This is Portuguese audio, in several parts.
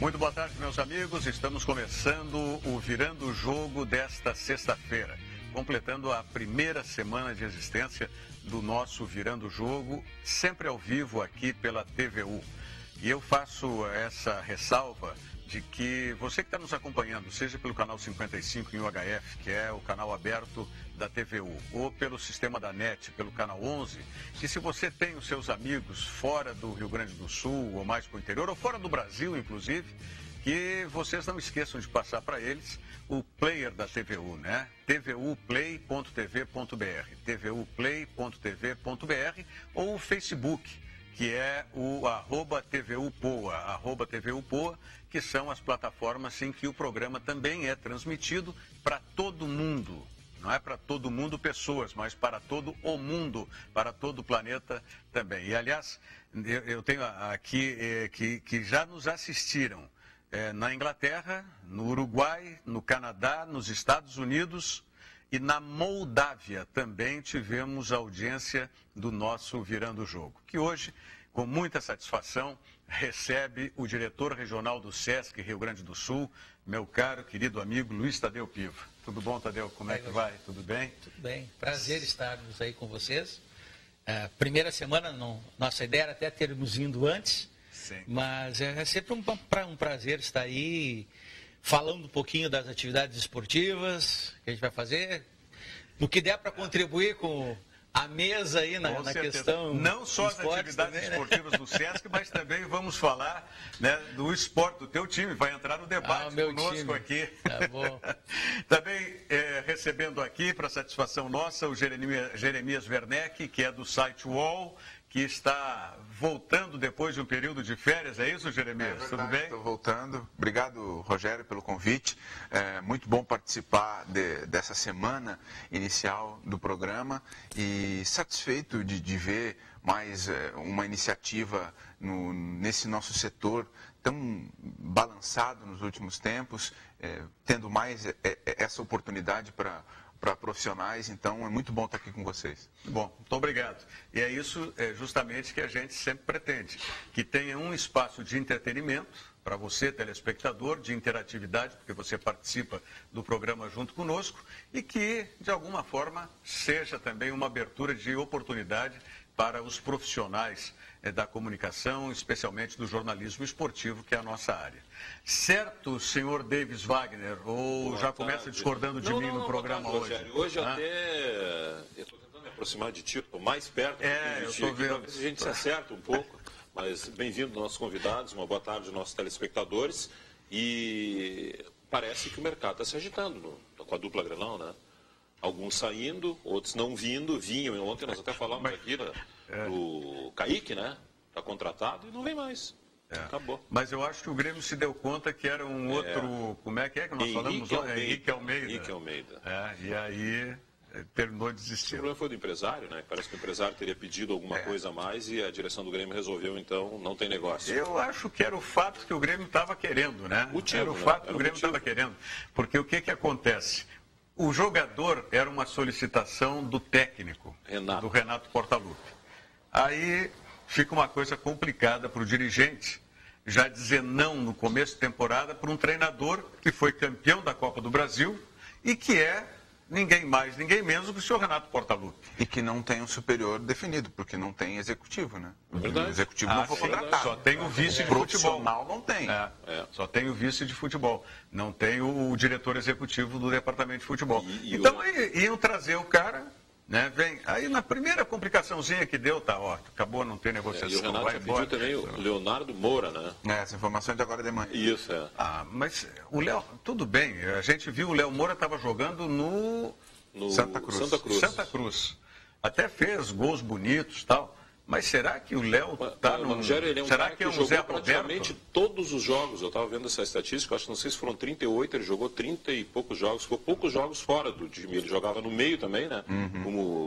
Muito boa tarde, meus amigos. Estamos começando o Virando o Jogo desta sexta-feira, completando a primeira semana de existência do nosso Virando o Jogo, sempre ao vivo aqui pela TVU. E eu faço essa ressalva de que você que está nos acompanhando, seja pelo canal 55 em UHF, que é o canal aberto da TVU, ou pelo sistema da NET, pelo canal 11, que se você tem os seus amigos fora do Rio Grande do Sul, ou mais para o interior, ou fora do Brasil, inclusive, que vocês não esqueçam de passar para eles o player da TVU, né? tvuplay.tv.br, tvuplay.tv.br, ou o Facebook, que é o @TVUPoa, @TVUPoa, que são as plataformas em que o programa também é transmitido para todo mundo. Não é para todo mundo pessoas, mas para todo o mundo, para todo o planeta também. E, aliás, eu tenho aqui que já nos assistiram na Inglaterra, no Uruguai, no Canadá, nos Estados Unidos e na Moldávia também tivemos audiência do nosso Virando o Jogo, que hoje, com muita satisfação, recebe o diretor regional do SESC Rio Grande do Sul, meu caro, querido amigo Luiz Tadeu Piva. Tudo bom, Tadeu? Como é que vai? Tudo bem? Tudo bem. Prazer estarmos aí com vocês. Primeira semana, nossa ideia era até termos ido antes, sim, mas é sempre um prazer estar aí falando um pouquinho das atividades esportivas que a gente vai fazer, no que der para contribuir com a mesa aí na questão. Não só as atividades também, esportivas do SESC, mas também vamos falar, né, do esporte do teu time. Vai entrar no debate conosco time aqui. Tá bom. Também recebendo aqui, para satisfação nossa, o Jeremias Werneck, que é do site UOL, que está voltando depois de um período de férias. É isso, Jeremias? É verdade, tudo bem? Estou voltando. Obrigado, Rogério, pelo convite. É muito bom participar dessa semana inicial do programa e satisfeito de ver mais uma iniciativa nesse nosso setor tão balançado nos últimos tempos, tendo mais essa oportunidade para profissionais, então é muito bom estar aqui com vocês. Bom, muito obrigado. E é isso justamente que a gente sempre pretende, que tenha um espaço de entretenimento para você, telespectador, de interatividade, porque você participa do programa junto conosco, e que, de alguma forma, seja também uma abertura de oportunidade para os profissionais da comunicação, especialmente do jornalismo esportivo, que é a nossa área. Certo, senhor Davis Wagner, ou boa já tarde. Começa discordando de mim no programa hoje? Hoje até eu estou tentando me aproximar de ti, estou mais perto eu estou vendo. Talvez a gente se acerta um pouco, mas bem-vindo nossos convidados, uma boa tarde aos nossos telespectadores, e parece que o mercado está se agitando com a dupla Grenal, né? Alguns saindo, outros não vinham. Ontem nós até falamos aqui do Kaique, né? Está contratado e não vem mais. Acabou. Mas eu acho que o Grêmio se deu conta que era um outro... Como é que nós falamos? Henrique Almeida. E aí terminou desistindo. O problema foi do empresário, né? Parece que o empresário teria pedido alguma coisa a mais e a direção do Grêmio resolveu, então, não tem negócio. Eu acho que era o fato que o Grêmio estava querendo, né? Era o fato que o Grêmio estava querendo. Porque o que acontece? O jogador era uma solicitação do técnico, do Renato Portaluppi. Aí fica uma coisa complicada para o dirigente já dizer não no começo de temporada para um treinador que foi campeão da Copa do Brasil e que é ninguém mais, ninguém menos do que o senhor Renato Portaluppi. E que não tem um superior definido, porque não tem executivo, né? Verdade. O executivo não foi contratado. Só tem o vice de profissional futebol. Não tem. Só tem o vice de futebol. Não tem o diretor executivo do departamento de futebol. Então, iam trazer o cara, né? Vem. Aí, na primeira complicaçãozinha que deu, acabou, não tem negociação. E o Renato pediu também o Leonardo Moura, né? Essa informação de agora de manhã. Isso, mas o Léo, tudo bem. A gente viu o Léo Moura estava jogando no Santa Cruz. Santa Cruz. Até fez gols bonitos e tal. Mas será que o Léo está no... Ele é um será cara que é um jogou Zé praticamente todos os jogos. Eu estava vendo essa estatística, acho que não sei se foram 38, ele jogou 30 e poucos jogos, ficou poucos jogos fora do time. Ele jogava no meio também, né?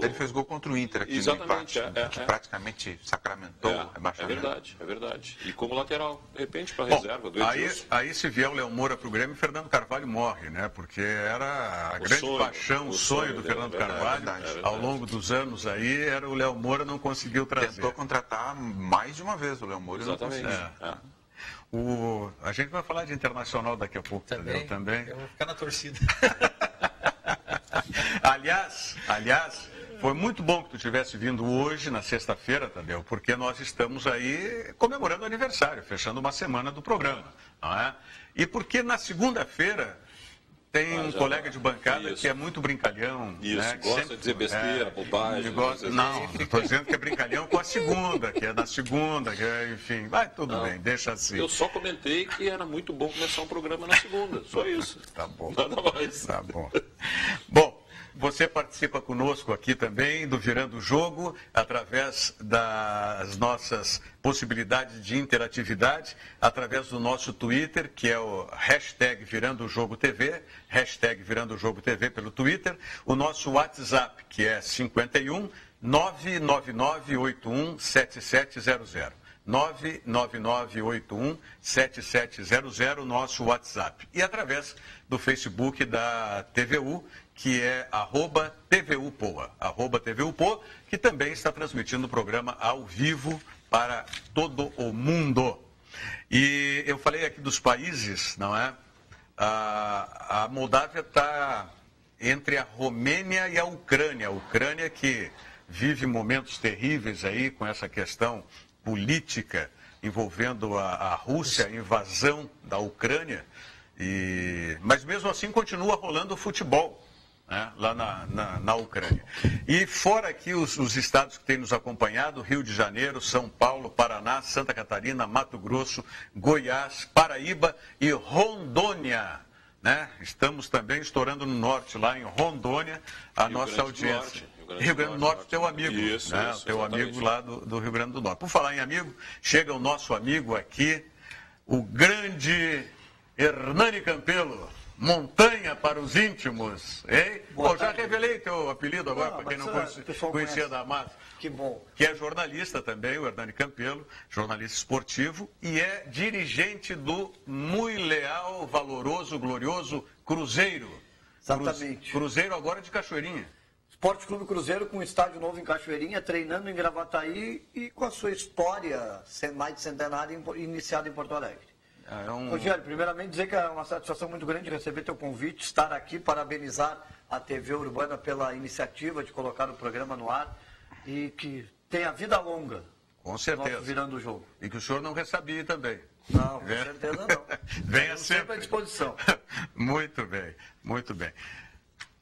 Ele fez gol contra o Inter aqui no empate, que praticamente sacramentou a rebaixamento. É verdade. E como lateral, de repente, para reserva do Edilson. Aí se vier o Léo Moura para o Grêmio, Fernando Carvalho morre, né? Porque era a grande paixão, o sonho do Fernando Carvalho. Ao longo dos anos aí, era o Léo Moura, não conseguiu trazer. Tentou contratar mais de uma vez o Léo Moura. Exatamente. A gente vai falar de Internacional daqui a pouco, também. Também. Eu vou ficar na torcida. Aliás, foi muito bom que tu tivesse vindo hoje, na sexta-feira, Tadeu, porque nós estamos aí comemorando o aniversário, fechando uma semana do programa, não é? E porque na segunda-feira tem um colega de bancada que é muito brincalhão. Isso, né? gosta de dizer besteira, bobagem. Não, estou dizendo que é brincalhão com a segunda, que é na segunda, enfim, vai tudo bem, deixa assim. Eu só comentei que era muito bom começar um programa na segunda, só isso. Tá bom. Nada mais. Tá bom. Bom, você participa conosco aqui também do Virando o Jogo, através das nossas possibilidades de interatividade, através do nosso Twitter, que é o hashtag Virando o Jogo TV, hashtag Virando o Jogo TV pelo Twitter, o nosso WhatsApp, que é 51 99981 7700. 999817700, nosso WhatsApp. E através do Facebook da TVU, que é @TVUPoa, @TVUPoa, que também está transmitindo o programa ao vivo para todo o mundo. E eu falei aqui dos países, não é? A Moldávia está entre a Romênia e a Ucrânia. A Ucrânia que vive momentos terríveis aí com essa questão política envolvendo a Rússia, a invasão da Ucrânia, mas mesmo assim continua rolando o futebol, né, lá na Ucrânia. E fora aqui os estados que têm nos acompanhado, Rio de Janeiro, São Paulo, Paraná, Santa Catarina, Mato Grosso, Goiás, Paraíba e Rondônia. Né? Estamos também estourando no norte, lá em Rondônia, a nossa audiência. Rio Grande do Norte, teu amigo, isso, né? Isso, teu exatamente. amigo lá do Rio Grande do Norte. Por falar em amigo, chega o nosso amigo aqui, o grande Hernani Campelo, montanha para os íntimos, hein? Pô, já revelei teu apelido agora, para quem não conhecia da massa. Que bom. Que é jornalista também, o Hernani Campelo, jornalista esportivo, e é dirigente do muito leal, valoroso, glorioso Cruzeiro. Exatamente. Cruzeiro agora de Cachoeirinha. Esporte Clube Cruzeiro com um estádio novo em Cachoeirinha, treinando em Gravataí e com a sua história mais de centenária iniciada em Porto Alegre. Rogério, primeiramente dizer que é uma satisfação muito grande receber teu convite, estar aqui, parabenizar a TV Urbana pela iniciativa de colocar o programa no ar e que tenha vida longa. Com certeza. Virando o jogo. E que o senhor não recebia também. Não, com certeza não. Venha sempre à disposição. Muito bem, muito bem.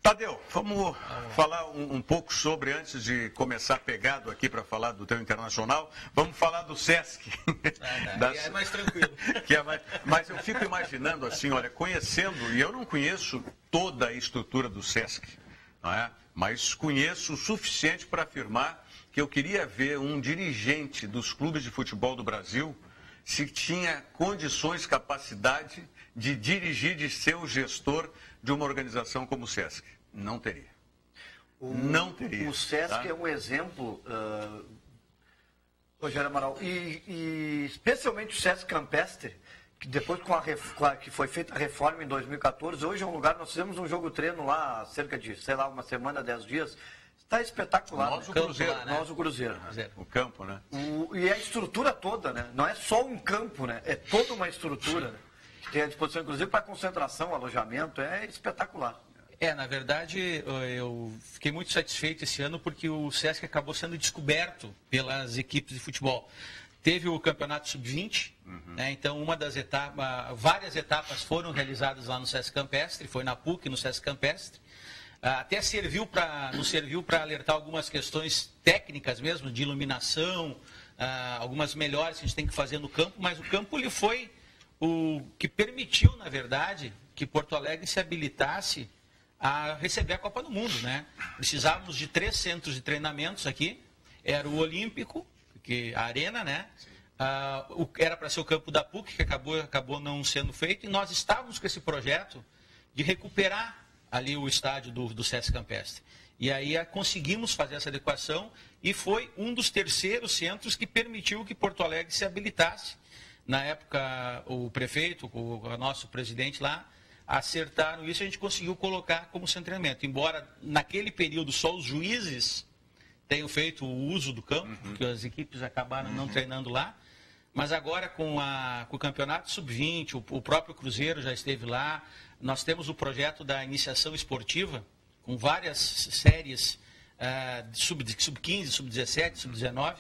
Tadeu, vamos falar um pouco sobre, antes de começar pegado aqui para falar do teu Internacional, vamos falar do Sesc. É mais tranquilo. Mas eu fico imaginando assim, olha, conhecendo, e eu não conheço toda a estrutura do Sesc, não é? Mas conheço o suficiente para afirmar que eu queria ver um dirigente dos clubes de futebol do Brasil se tinha condições, capacidade de dirigir, de ser o gestor de uma organização como o Sesc. Não teria. Não teria. O Sesc tá? é um exemplo, Rogério Amaral, e especialmente o Sesc Campestre, que depois que foi feita a reforma em 2014, hoje é um lugar, nós fizemos um jogo treino lá há cerca de, sei lá, uma semana, 10 dias. Está espetacular. Nós o Cruzeiro. Lá, né? Nós o Cruzeiro. O campo, né? E a estrutura toda, né? Não é só um campo, né? É toda uma estrutura que tem à disposição, inclusive, para concentração, alojamento. É espetacular. Na verdade, eu fiquei muito satisfeito esse ano porque o Sesc acabou sendo descoberto pelas equipes de futebol. Teve o Campeonato Sub-20, né? Então várias etapas foram realizadas lá no Sesc Campestre, foi na PUC, no Sesc Campestre. Até nos serviu para alertar algumas questões técnicas mesmo, de iluminação, algumas melhores que a gente tem que fazer no campo, mas o campo ele foi o que permitiu, na verdade, que Porto Alegre se habilitasse a receber a Copa do Mundo, né? Precisávamos de 3 centros de treinamentos aqui, era o Olímpico, a Arena, né? Era para ser o campo da PUC, que acabou não sendo feito, e nós estávamos com esse projeto de recuperar ali o estádio do Sesc Campestre. E aí conseguimos fazer essa adequação e foi um dos terceiros centros que permitiu que Porto Alegre se habilitasse. Na época, o prefeito, o nosso presidente lá, acertaram isso e a gente conseguiu colocar como centro de treinamento. Embora naquele período só os juízes tenham feito o uso do campo, porque as equipes acabaram não treinando lá, mas agora com o campeonato sub-20, o próprio Cruzeiro já esteve lá, nós temos o projeto da iniciação esportiva, com várias séries sub-15, sub-17, sub-19.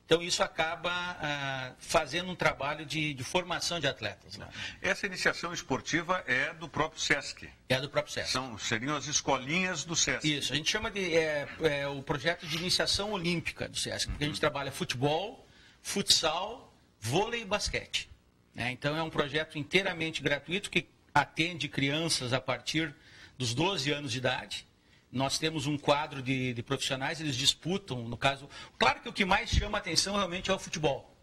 Então, isso acaba fazendo um trabalho de formação de atletas. Né? Essa iniciação esportiva é do próprio SESC. É do próprio SESC. Seriam as escolinhas do SESC. Isso, a gente chama de o projeto de iniciação olímpica do SESC, porque a gente trabalha futebol, futsal, vôlei e basquete. Né? Então, é um projeto inteiramente gratuito que atende crianças a partir dos 12 anos de idade. Nós temos um quadro de profissionais, eles disputam, no caso... Claro que o que mais chama a atenção realmente é o futebol.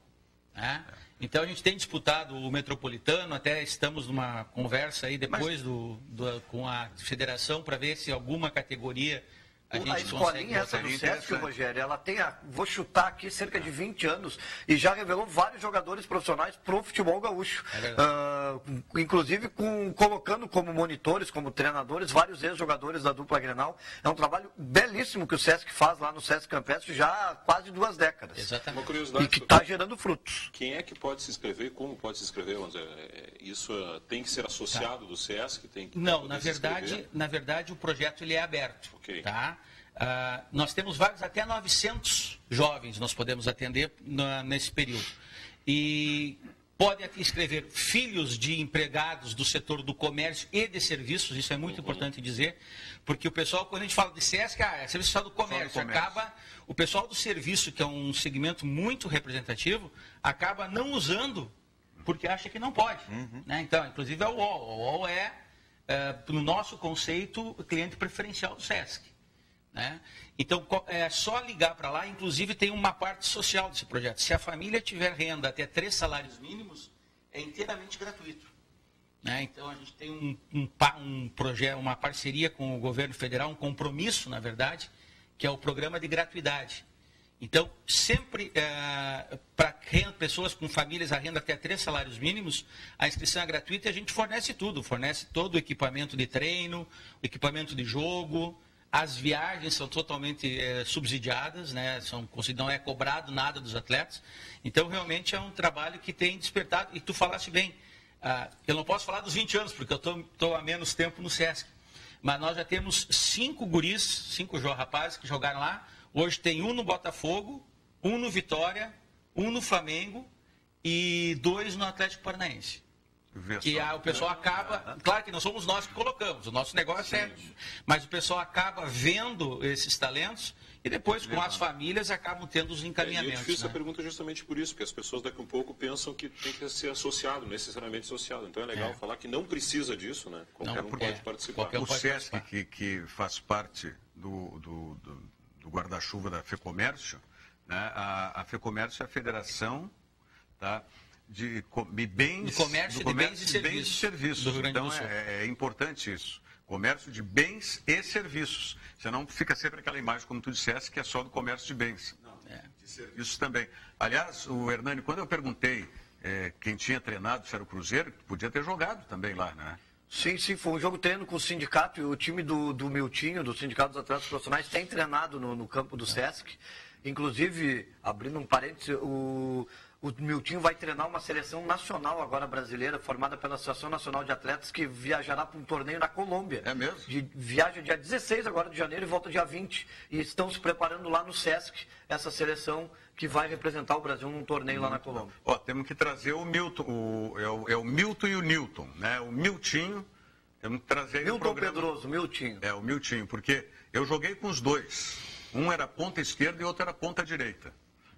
Né? Então, a gente tem disputado o Metropolitano, até estamos numa conversa aí depois com a federação para ver se alguma categoria a escolinha essa do SESC, Rogério, ela tem, vou chutar aqui, cerca de 20 anos e já revelou vários jogadores profissionais pro futebol gaúcho. Inclusive colocando como monitores, como treinadores, vários ex-jogadores da dupla Grenal. É um trabalho belíssimo que o SESC faz lá no SESC Campestre já há quase 2 décadas. Exatamente. Uma curiosidade, e que está gerando frutos. Quem é que pode se inscrever e como pode se inscrever? Isso tem que ser associado do SESC? Não, na verdade o projeto ele é aberto. Okay. Tá? Nós temos vários, até 900 jovens nós podemos atender nesse período. E podem inscrever filhos de empregados do setor do comércio e de serviços, isso é muito importante dizer, porque o pessoal, quando a gente fala de SESC, é serviço do comércio, acaba, o pessoal do serviço, que é um segmento muito representativo, acaba não usando porque acha que não pode. Né? Então, inclusive é o UOL. O UOL no nosso conceito, o cliente preferencial do SESC. Né? Então, é só ligar para lá, inclusive tem uma parte social desse projeto. Se a família tiver renda até 3 salários mínimos, é inteiramente gratuito. Né? Então, a gente tem um projeto, uma parceria com o governo federal, um compromisso, na verdade, que é o programa de gratuidade. Então, sempre para pessoas com famílias a renda até 3 salários mínimos, a inscrição é gratuita e a gente fornece tudo. Fornece todo o equipamento de treino, o equipamento de jogo. As viagens são totalmente subsidiadas, né? Não é cobrado nada dos atletas. Então, realmente é um trabalho que tem despertado. E tu falaste bem, eu não posso falar dos 20 anos, porque eu estou há menos tempo no SESC. Mas nós já temos 5 guris, 5 rapazes que jogaram lá. Hoje tem um no Botafogo, um no Vitória, um no Flamengo e 2 no Atlético Paranaense. Que o pessoal acaba... Claro que não somos nós que colocamos, o nosso negócio é... Mas o pessoal acaba vendo esses talentos e depois, com as famílias, acabam tendo os encaminhamentos. Eu fiz a pergunta justamente por isso, porque as pessoas daqui a um pouco pensam que tem que ser associado, necessariamente associado. Então é legal falar que não precisa disso, né? Qualquer um pode participar. O SESC, que faz parte do guarda-chuva da FEComércio, né? A FEComércio é a federação, tá? de bens, comércio de bens e serviços. Então é importante isso. Comércio de bens e serviços. Senão fica sempre aquela imagem, como tu disseste, que é só do comércio de bens. Não, de serviços também. Aliás, o Hernani, quando eu perguntei quem tinha treinado, se era o Cruzeiro, podia ter jogado também lá, né? Sim, foi um jogo treino com o sindicato e o time do Miltinho, do Sindicato dos Atletas Profissionais, tem treinado no campo do SESC. Inclusive, abrindo um parênteses, o Miltinho vai treinar uma seleção nacional agora brasileira, formada pela Associação Nacional de Atletas, que viajará para um torneio na Colômbia. É mesmo? Viaja dia 16 agora de janeiro e volta dia 20. E estão se preparando lá no SESC, essa seleção que vai representar o Brasil num torneio lá na Colômbia. Temos que trazer o Milton, é o Milton e o Newton, né? O Miltinho, temos que trazer Milton o programa... Pedroso, Miltinho. O Miltinho, porque eu joguei com os dois. Um era ponta esquerda e outro era ponta direita.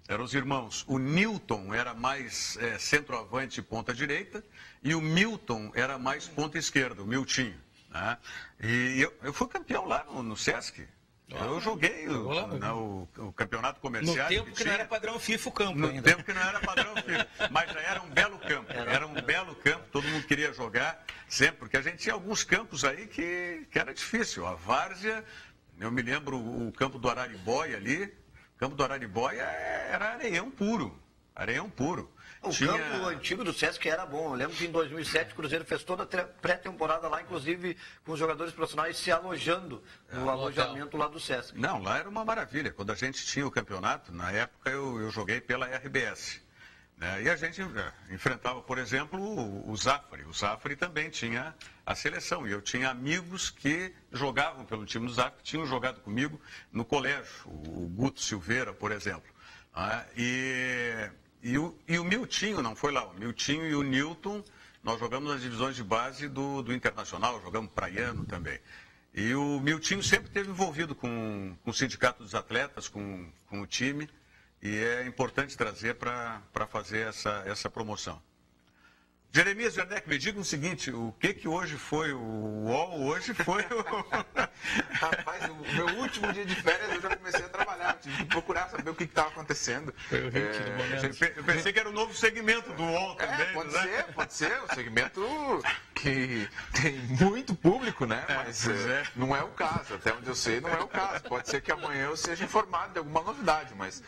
Eram os irmãos. O Newton era mais centroavante e ponta direita e o Milton era mais ponta esquerda, o Miltinho. Né? E eu fui campeão lá no SESC. Eu joguei o campeonato comercial. No tempo que não era padrão FIFA o campo ainda. No tempo que não era padrão FIFA. Mas já era um belo campo. Era um belo campo, todo mundo queria jogar sempre, porque a gente tinha alguns campos aí que era difícil. A várzea, eu me lembro o campo do Araribóia ali. O campo do Araribóia era areião puro. Areião puro. O campo antigo do SESC era bom. Eu lembro que em 2007 o Cruzeiro fez toda a pré-temporada lá, inclusive com os jogadores profissionais se alojando no alojamento lá do SESC. Não, lá era uma maravilha. Quando a gente tinha o campeonato, na época eu joguei pela RBS. E a gente enfrentava, por exemplo, o Zafari. O Zafari também tinha a seleção. E eu tinha amigos que jogavam pelo time do Zafari, que tinham jogado comigo no colégio. O Guto Silveira, por exemplo. E o Miltinho não foi lá. O Miltinho e o Newton, nós jogamos nas divisões de base do Internacional, jogamos praiano também. E o Miltinho sempre esteve envolvido com o Sindicato dos Atletas, com o time. E é importante trazer para fazer essa promoção. Jeremias Werneck, me diga o seguinte, o que hoje foi o UOL? Hoje foi o... Rapaz, o meu último dia de férias eu já comecei a trabalhar, tive que procurar saber o que estava acontecendo. Foi o hit do momento. Eu pensei que era um novo segmento do UOL também. Pode ser, um segmento que tem muito público, né? Mas não é o caso, até onde eu sei não é o caso. Pode ser que amanhã eu seja informado de alguma novidade, mas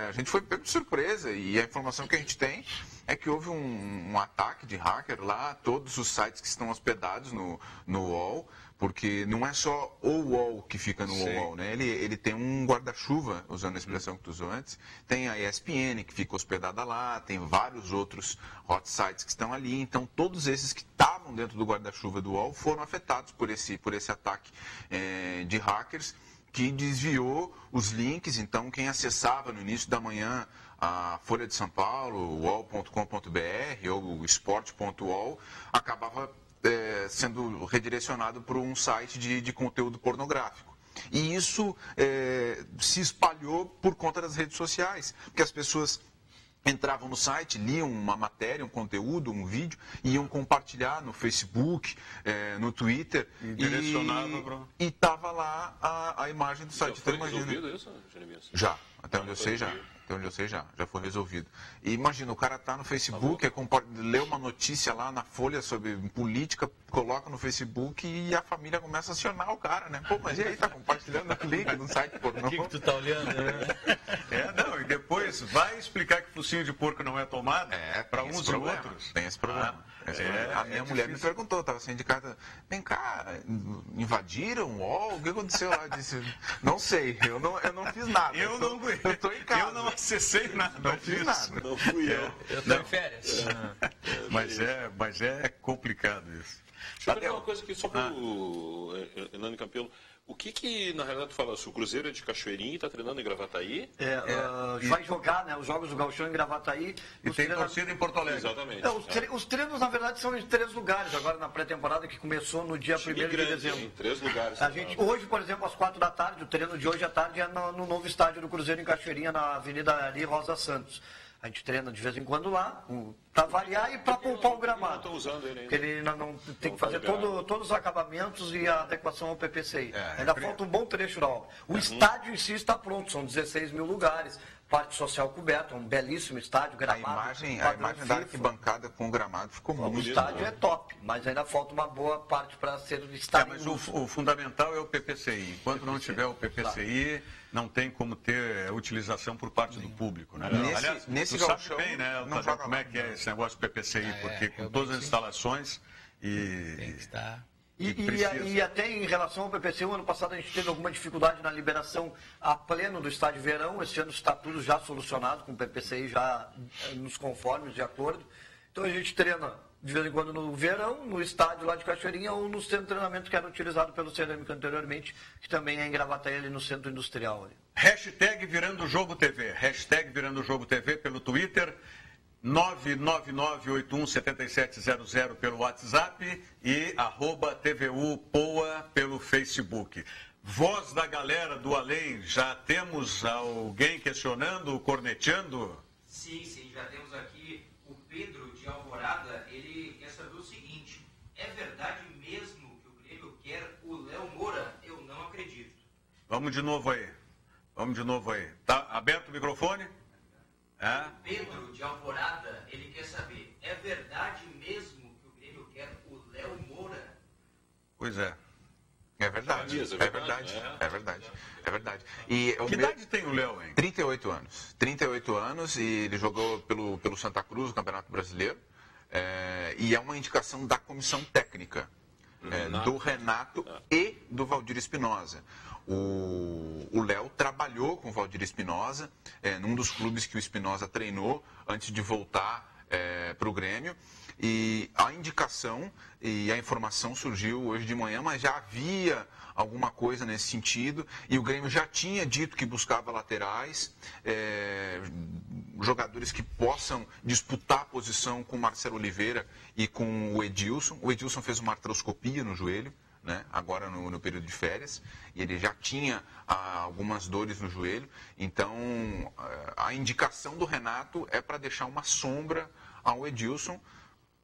a gente foi pego de surpresa e a informação que a gente tem é que houve um ataque de hacker lá, todos os sites que estão hospedados no UOL, porque não é só o UOL que fica no UOL, né? Ele tem um guarda-chuva, usando a expressão que tu usou antes, tem a ESPN que fica hospedada lá, tem vários outros hot sites que estão ali, então todos esses que estavam dentro do guarda-chuva do UOL foram afetados por esse ataque de hackers, que desviou os links. Então quem acessava no início da manhã a Folha de São Paulo, o uol.com.br ou o esporte.uol, acabava sendo redirecionado para um site de conteúdo pornográfico. E isso se espalhou por conta das redes sociais, porque as pessoas entravam no site, liam uma matéria, um conteúdo, um vídeo, iam compartilhar no Facebook, no Twitter, e estava lá a imagem do site. Já foi resolvido isso, Jeremias? Já, até onde eu sei já. Até onde eu sei já foi resolvido. E imagina, o cara tá no Facebook, lê uma notícia lá na Folha sobre política, coloca no Facebook e a família começa a acionar o cara, né? Pô, mas e aí, tá compartilhando o link no site pornô? O que tu tá olhando, né? E depois vai explicar que focinho de porco não é tomado para uns e outros. Tem esse problema. A minha mulher me perguntou, estava saindo de casa, vem cá, invadiram o UOL? O que aconteceu lá? Eu disse, não sei, eu não fiz nada. Eu estou em casa. Eu não acessei nada. Não fiz nada. Não fui eu. Eu estou em férias. Mas é complicado isso. Deixa eu perguntar uma coisa aqui só para o Hernani Campelo. O que na realidade tu fala? Se o Cruzeiro é de Cachoeirinha e está treinando em Gravataí? Vai jogar, né? Os jogos do Gauchão em Gravataí. E tem torcida em Porto Alegre. Exatamente. Os treinos, na verdade, são em 3 lugares. Agora, na pré-temporada, que começou no dia 1º de dezembro. Em 3 lugares. Hoje, por exemplo, às 4 da tarde, o treino de hoje à tarde é no novo estádio do Cruzeiro em Cachoeirinha, na Avenida Ari Rosa Santos. A gente treina de vez em quando lá, para variar e para poupar o gramado. Não estou usando ele ainda. Porque ele não tem que fazer todos os acabamentos e a adequação ao PPCI. Ainda falta um bom trecho da obra. O estádio em si está pronto, são 16 mil lugares, parte social coberta, um belíssimo estádio, gramado. A imagem da arquibancada com o gramado ficou muito bonito. O estádio é top, mas ainda falta uma boa parte para ser o estádio. Mas o fundamental é o PPCI. Enquanto não tiver o PPCI, não tem como ter utilização por parte do público. Né? Aliás, nesse tu sabe bem, né, como é que é esse negócio do PPCI, porque com todas as instalações tem que estar... E até em relação ao PPC, o ano passado a gente teve alguma dificuldade na liberação a pleno do estádio Verão. Esse ano está tudo já solucionado, com o PPCI já nos conformes, de acordo. Então a gente treina de vez em quando no Verão, no estádio lá de Cachoeirinha, ou no centro de treinamento que era utilizado pelo Cerâmica anteriormente, que também é em Gravataí, ali no centro industrial. Ali. Hashtag Virando Jogo TV. Hashtag Virando Jogo TV pelo Twitter. 999817700 pelo WhatsApp e @TVUPoa pelo Facebook. Voz da galera do além, já temos alguém questionando, corneteando? Sim, já temos aqui o Pedro de Alvorada. Ele quer saber o seguinte: é verdade mesmo que o Grêmio quer o Léo Moura? Eu não acredito. Vamos de novo aí. Tá aberto o microfone? Pedro de Alvorada, ele quer saber, é verdade mesmo que o Grêmio quer o Léo Moura? Pois é. É verdade. E que idade tem o Léo, hein? 38 anos. 38 anos e ele jogou pelo Santa Cruz, no Campeonato Brasileiro. E é uma indicação da comissão técnica. do Renato e do Valdir Espinosa. O Léo trabalhou com o Valdir Espinosa, num dos clubes que o Espinosa treinou antes de voltar para o Grêmio. E a indicação e a informação surgiu hoje de manhã, mas já havia alguma coisa nesse sentido. E o Grêmio já tinha dito que buscava laterais, jogadores que possam disputar a posição com o Marcelo Oliveira e com o Edilson. O Edilson fez uma artroscopia no joelho, né, agora no período de férias, e ele já tinha algumas dores no joelho. Então, a indicação do Renato é para deixar uma sombra ao Edilson,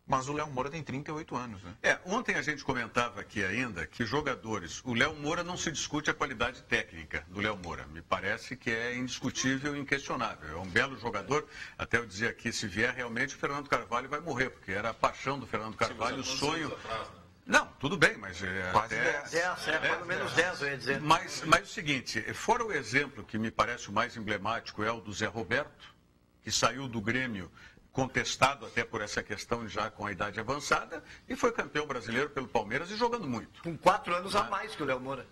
mas o Léo Moura tem 38 anos. Né? Ontem a gente comentava aqui ainda que jogadores... O Léo Moura não se discute a qualidade técnica do Léo Moura. Me parece que é indiscutível e inquestionável. É um belo jogador. Até eu dizer aqui, se vier realmente, o Fernando Carvalho vai morrer, porque era a paixão do Fernando Carvalho, o sonho... Não, tudo bem, mas quase 10. Pelo menos 10, eu ia dizer. Mas o seguinte, fora o exemplo que me parece o mais emblemático é o do Zé Roberto, que saiu do Grêmio contestado até por essa questão, já com a idade avançada, e foi campeão brasileiro pelo Palmeiras e jogando muito. Com 4 anos a mais que o Léo Moura.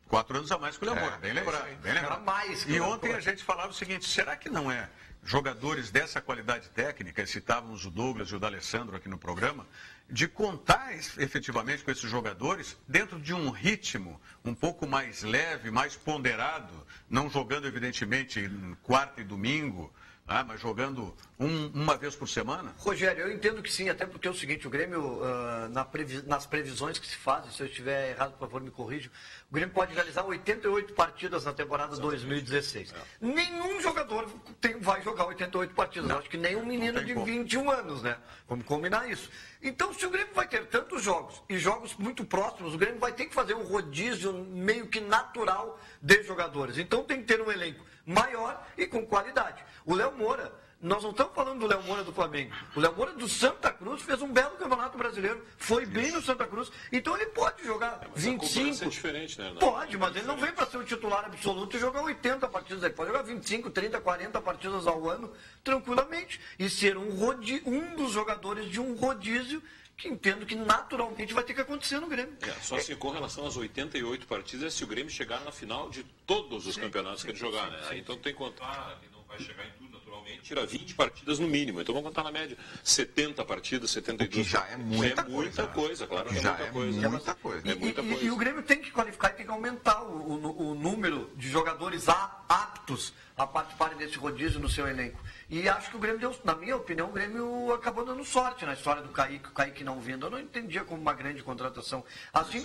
4 anos a mais que o Léo Moura, bem lembrado. Bem lembrado. E ontem a gente falava o seguinte, será que não é jogadores dessa qualidade técnica, citávamos o Douglas e o D'Alessandro aqui no programa, de contar efetivamente com esses jogadores dentro de um ritmo um pouco mais leve, mais ponderado, não jogando evidentemente quarta e domingo, mas jogando uma vez por semana? Rogério, eu entendo que sim, até porque é o seguinte, o Grêmio, nas previsões que se fazem, se eu estiver errado, por favor, me corrija, o Grêmio pode realizar 88 partidas na temporada 2016. Nenhum jogador vai jogar 88 partidas. Não, acho que nem um menino de 21 anos, né? Vamos combinar isso. Então, se o Grêmio vai ter tantos jogos, e jogos muito próximos, o Grêmio vai ter que fazer um rodízio meio que natural de jogadores. Então, tem que ter um elenco maior e com qualidade. O Léo Moura, nós não estamos falando do Léo Moura do Flamengo. O Léo Moura do Santa Cruz fez um belo campeonato brasileiro, foi bem no Santa Cruz, então ele pode jogar 25. É diferente, né? Pode, mas ele não vem para ser o titular absoluto e jogar 80 partidas. Ele pode jogar 25, 30, 40 partidas ao ano, tranquilamente, e ser um dos jogadores de um rodízio que entendo que naturalmente vai ter que acontecer no Grêmio. Só assim, com relação às 88 partidas, se o Grêmio chegar na final de todos os campeonatos que ele jogar, né? Então tem que contar, ele não vai chegar em tudo naturalmente, tira 20 partidas no mínimo. Então vamos contar na média 70 partidas, 72. Que já é muita coisa, claro. Já é muita coisa. E o Grêmio tem que qualificar e tem que aumentar o número de jogadores aptos a participarem desse rodízio no seu elenco. E acho que o Grêmio deu, na minha opinião, o Grêmio acabou dando sorte na história do Kaique, o Kaique não vindo. Eu não entendia como uma grande contratação.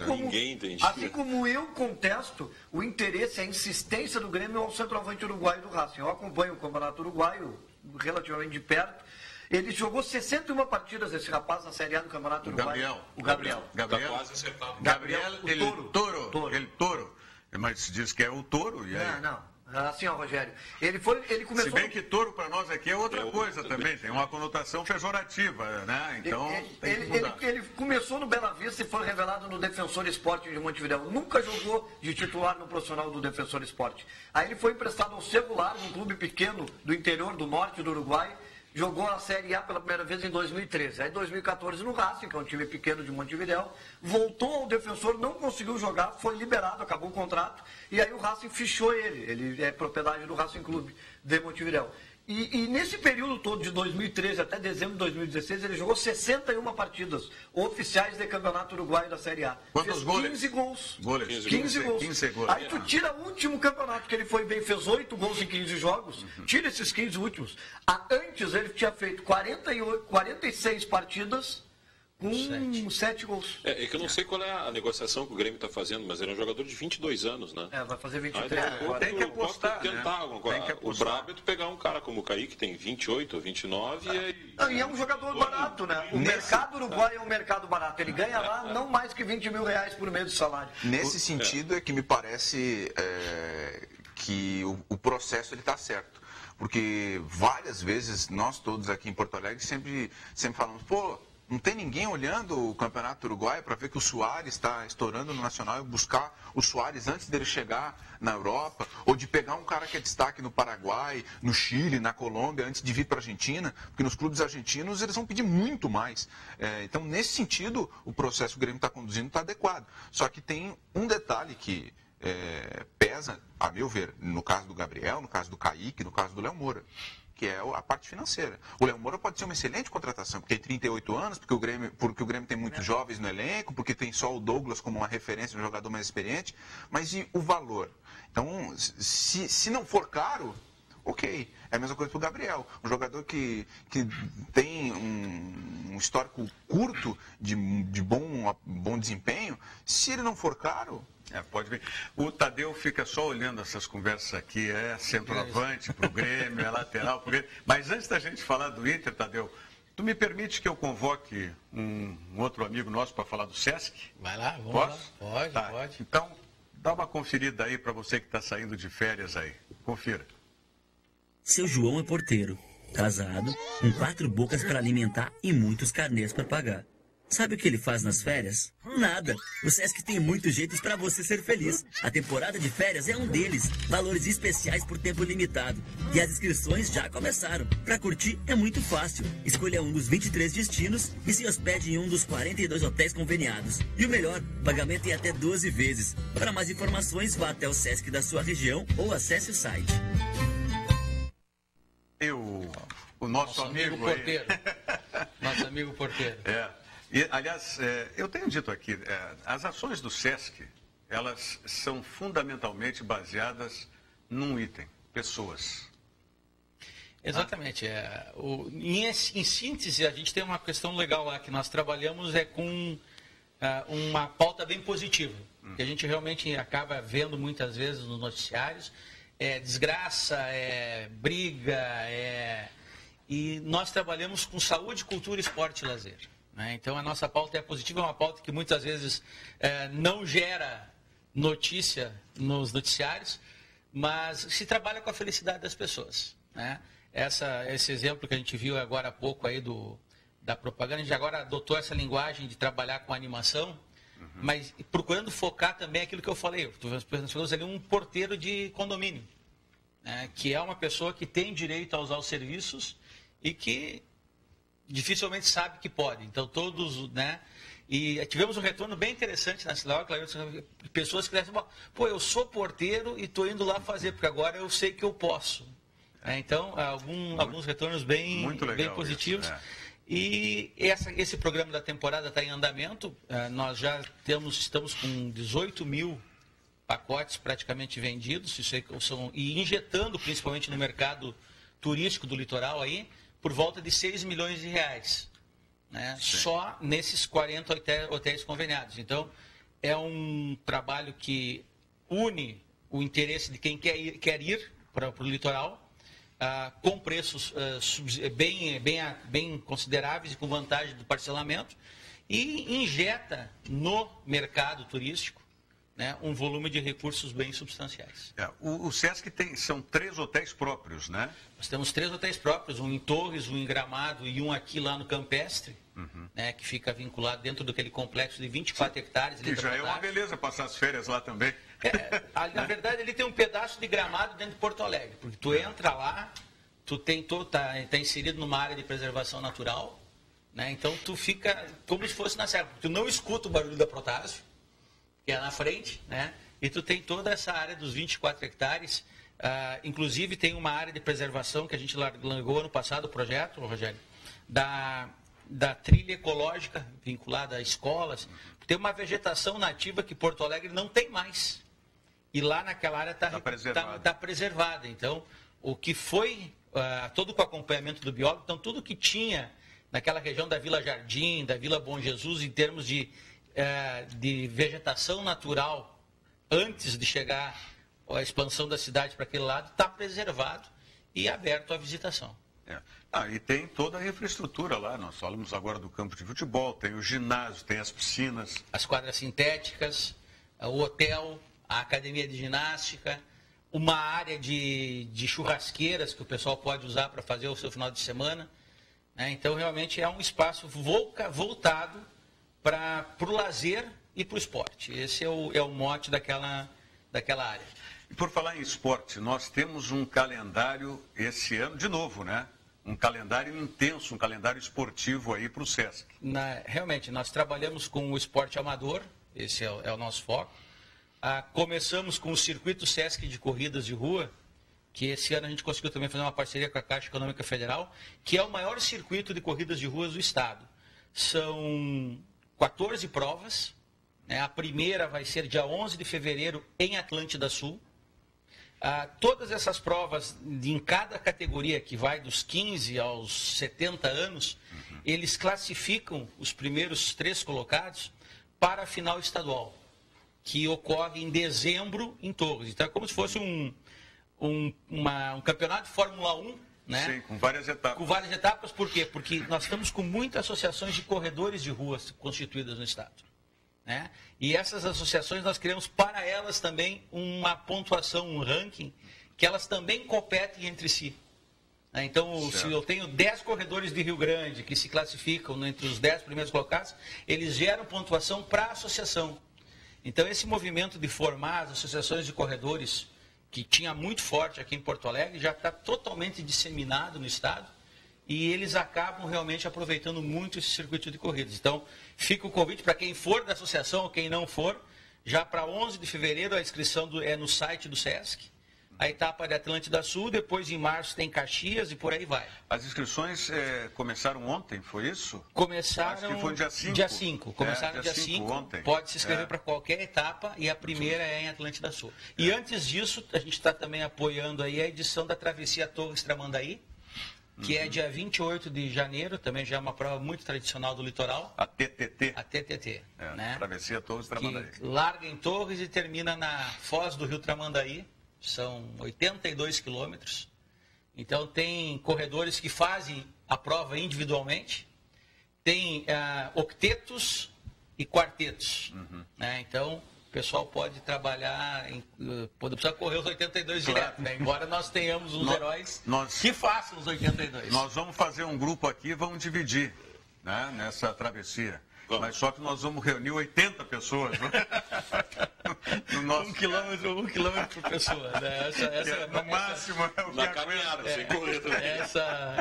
Ninguém entendia. Assim como eu contesto o interesse, a insistência do Grêmio ao centroavante uruguaio do Racing. Eu acompanho o Campeonato Uruguaio relativamente de perto. Ele jogou 61 partidas, esse rapaz, na Série A do Campeonato Uruguaio. Gabriel. Tá quase acertado. Gabriel, ele Toro. Mas se diz que é o Touro. E aí? Não. Assim, ó, Rogério, ele começou... Se bem que touro para nós aqui é outra coisa também, tem uma conotação pejorativa, né? Então, ele começou no Bela Vista e foi revelado no Defensor Esporte de Montevidéu. Nunca jogou de titular no profissional do Defensor Esporte. Aí ele foi emprestado ao Celular, um clube pequeno do interior do norte do Uruguai. Jogou a Série A pela primeira vez em 2013. Aí em 2014 no Racing, que é um time pequeno de Montevidéu, voltou ao Defensor, não conseguiu jogar, foi liberado, acabou o contrato, e aí o Racing fichou ele. Ele é propriedade do Racing Clube de Montevidéu. E nesse período todo, de 2013 até dezembro de 2016, ele jogou 61 partidas oficiais de Campeonato Uruguaio da Série A. Quantos gols? 15 gols. 15 gols. Aí tu tira o último campeonato que ele foi bem, fez 8 gols em 15 jogos, tira esses 15 últimos. Antes ele tinha feito 46 partidas com 7 gols. É que eu não sei qual é a negociação que o Grêmio está fazendo, mas ele é um jogador de 22 anos, né? Vai fazer 23 agora. Tem que apostar, tentar alguma coisa. O brabo é tu pegar um cara como o Kaique, que tem 28 ou 29 e é um jogador barato, né? O mercado uruguaio é um mercado barato. Ele ganha lá não mais que 20 mil reais por mês de salário. Nesse sentido é que me parece que o processo está certo. Porque várias vezes nós todos aqui em Porto Alegre sempre falamos, Não tem ninguém olhando o Campeonato Uruguaio para ver que o Suárez está estourando no Nacional e buscar o Suárez antes dele chegar na Europa, ou de pegar um cara que é destaque no Paraguai, no Chile, na Colômbia, antes de vir para a Argentina, porque nos clubes argentinos eles vão pedir muito mais. Então, nesse sentido, o processo que o Grêmio está conduzindo está adequado. Só que tem um detalhe que pesa, a meu ver, no caso do Gabriel, no caso do Kaique, no caso do Léo Moura, que é a parte financeira. O Léo Moura pode ser uma excelente contratação, porque tem 38 anos, porque o Grêmio tem muitos jovens no elenco, porque tem só o Douglas como uma referência, um jogador mais experiente, mas e o valor? Então, se não for caro, ok. É a mesma coisa para o Gabriel, um jogador que tem um histórico curto de bom desempenho, se ele não for caro... Pode ver. O Tadeu fica só olhando essas conversas aqui, centroavante para o Grêmio, lateral para o Grêmio. Mas antes da gente falar do Inter, Tadeu, tu me permite que eu convoque um outro amigo nosso para falar do Sesc? Vai lá, vamos Posso? lá. Tá. Pode. Então, dá uma conferida aí para você que está saindo de férias aí. Confira. Seu João é porteiro, casado, com 4 bocas para alimentar e muitos carnês para pagar. Sabe o que ele faz nas férias? Nada. O Sesc tem muitos jeitos para você ser feliz. A temporada de férias é um deles. Valores especiais por tempo limitado. E as inscrições já começaram. Para curtir é muito fácil. Escolha um dos 23 destinos e se hospede em um dos 42 hotéis conveniados. E o melhor, pagamento em até 12 vezes. Para mais informações, vá até o Sesc da sua região ou acesse o site. O nosso amigo porteiro. Nosso amigo porteiro. E, aliás, eu tenho dito aqui, as ações do Sesc, elas são fundamentalmente baseadas num item, pessoas. Exatamente. Em síntese, a gente tem uma questão legal lá que nós trabalhamos com uma pauta bem positiva, que a gente realmente acaba vendo muitas vezes nos noticiários, desgraça, briga, e nós trabalhamos com saúde, cultura, esporte e lazer. Então, a nossa pauta é positiva, é uma pauta que muitas vezes não gera notícia nos noticiários, mas se trabalha com a felicidade das pessoas. Esse exemplo que a gente viu agora há pouco aí da propaganda, a gente agora adotou essa linguagem de trabalhar com animação, mas procurando focar também aquilo que eu falei. Nós ali um porteiro de condomínio, que é uma pessoa que tem direito a usar os serviços e que dificilmente sabe que pode. Então, todos, E tivemos um retorno bem interessante na cidade, pessoas que disseram, eu sou porteiro e estou indo lá fazer, porque agora eu sei que eu posso. Então, alguns retornos bem positivos. Isso, E esse programa da temporada está em andamento. Nós já estamos com 18 mil pacotes praticamente vendidos, e injetando principalmente no mercado turístico do litoral aí, por volta de 6 milhões de reais, só nesses 40 hotéis conveniados. Então, é um trabalho que une o interesse de quem quer ir para o litoral, com preços bem consideráveis e com vantagem do parcelamento, e injeta no mercado turístico um volume de recursos bem substanciais. O Sesc são 3 hotéis próprios, né? Nós temos 3 hotéis próprios, um em Torres, um em Gramado e um aqui lá no Campestre, que fica vinculado dentro daquele complexo de 24 hectares. Que já é uma beleza passar as férias lá também. Na verdade, ele tem um pedaço de Gramado dentro de Porto Alegre, porque tu entra lá, tu tá inserido numa área de preservação natural, então tu fica como se fosse na serra, porque tu não escuta o barulho da Protásio, que é na frente, e tu tem toda essa área dos 24 hectares, inclusive tem uma área de preservação que a gente largou ano passado, o projeto, Rogério, da trilha ecológica vinculada a escolas. Tem uma vegetação nativa que Porto Alegre não tem mais, e lá naquela área está preservada. Então, o que foi, todo com o acompanhamento do biólogo, então tudo que tinha naquela região da Vila Jardim, da Vila Bom Jesus, em termos de vegetação natural, antes de chegar a expansão da cidade para aquele lado, está preservado e aberto à visitação. E tem toda a infraestrutura lá, nós falamos agora do campo de futebol, tem o ginásio, tem as piscinas. As quadras sintéticas, o hotel, a academia de ginástica, uma área de churrasqueiras que o pessoal pode usar para fazer o seu final de semana. né? Então, realmente é um espaço voltado para o lazer e para o esporte. Esse é o mote daquela área. E por falar em esporte, nós temos um calendário esse ano, de novo, né? Um calendário intenso, um calendário esportivo aí para o Sesc. Realmente, nós trabalhamos com o esporte amador, esse é o nosso foco. Começamos com o Circuito Sesc de Corridas de Rua, que esse ano a gente conseguiu também fazer uma parceria com a Caixa Econômica Federal, que é o maior circuito de corridas de ruas do estado. São 14 provas, né? A primeira vai ser dia 11 de fevereiro em Atlântida Sul. Todas essas provas, em cada categoria, que vai dos 15 aos 70 anos, eles classificam os primeiros 3 colocados para a final estadual, que ocorre em dezembro em Torres. Então é como se fosse um campeonato de Fórmula 1, né? Sim, com várias etapas. Com várias etapas, por quê? Porque nós estamos com muitas associações de corredores de ruas constituídas no estado, né? E essas associações nós criamos para elas também uma pontuação, um ranking, que elas também competem entre si. Então, se eu tenho 10 corredores de Rio Grande que se classificam entre os 10 primeiros colocados, eles geram pontuação para a associação. Então, esse movimento de formar as associações de corredores, que tinha muito forte aqui em Porto Alegre, já está totalmente disseminado no estado, e eles acabam realmente aproveitando muito esse circuito de corridas. Então, fica o convite para quem for da associação ou quem não for, já para 11 de fevereiro a inscrição é no site do Sesc, a etapa de Atlântida Sul, depois em março tem Caxias e por aí vai. As inscrições começaram ontem, foi isso? Começaram... Acho que foi dia 5. Dia 5. Começaram dia 5 ontem. Pode se inscrever para qualquer etapa e a primeira é em Atlântida Sul. E antes disso, a gente está também apoiando aí a edição da Travessia Torres Tramandaí, que é dia 28 de janeiro, também já é uma prova muito tradicional do litoral. A TTT. A TTT. Né? Travessia Torres Tramandaí. Que larga em Torres e termina na foz do Rio Tramandaí. São 82 quilômetros. Então, tem corredores que fazem a prova individualmente. Tem octetos e quartetos. Né? Então, o pessoal pode trabalhar, pode precisar correr os 82 direto, né? Embora nós tenhamos uns heróis que façam os 82. Nós vamos fazer um grupo aqui e vamos dividir, né, nessa travessia. Mas só que nós vamos reunir 80 pessoas. Né? No nosso... um quilômetro por pessoa. Né? No máximo é o que caminhada, sem correr também.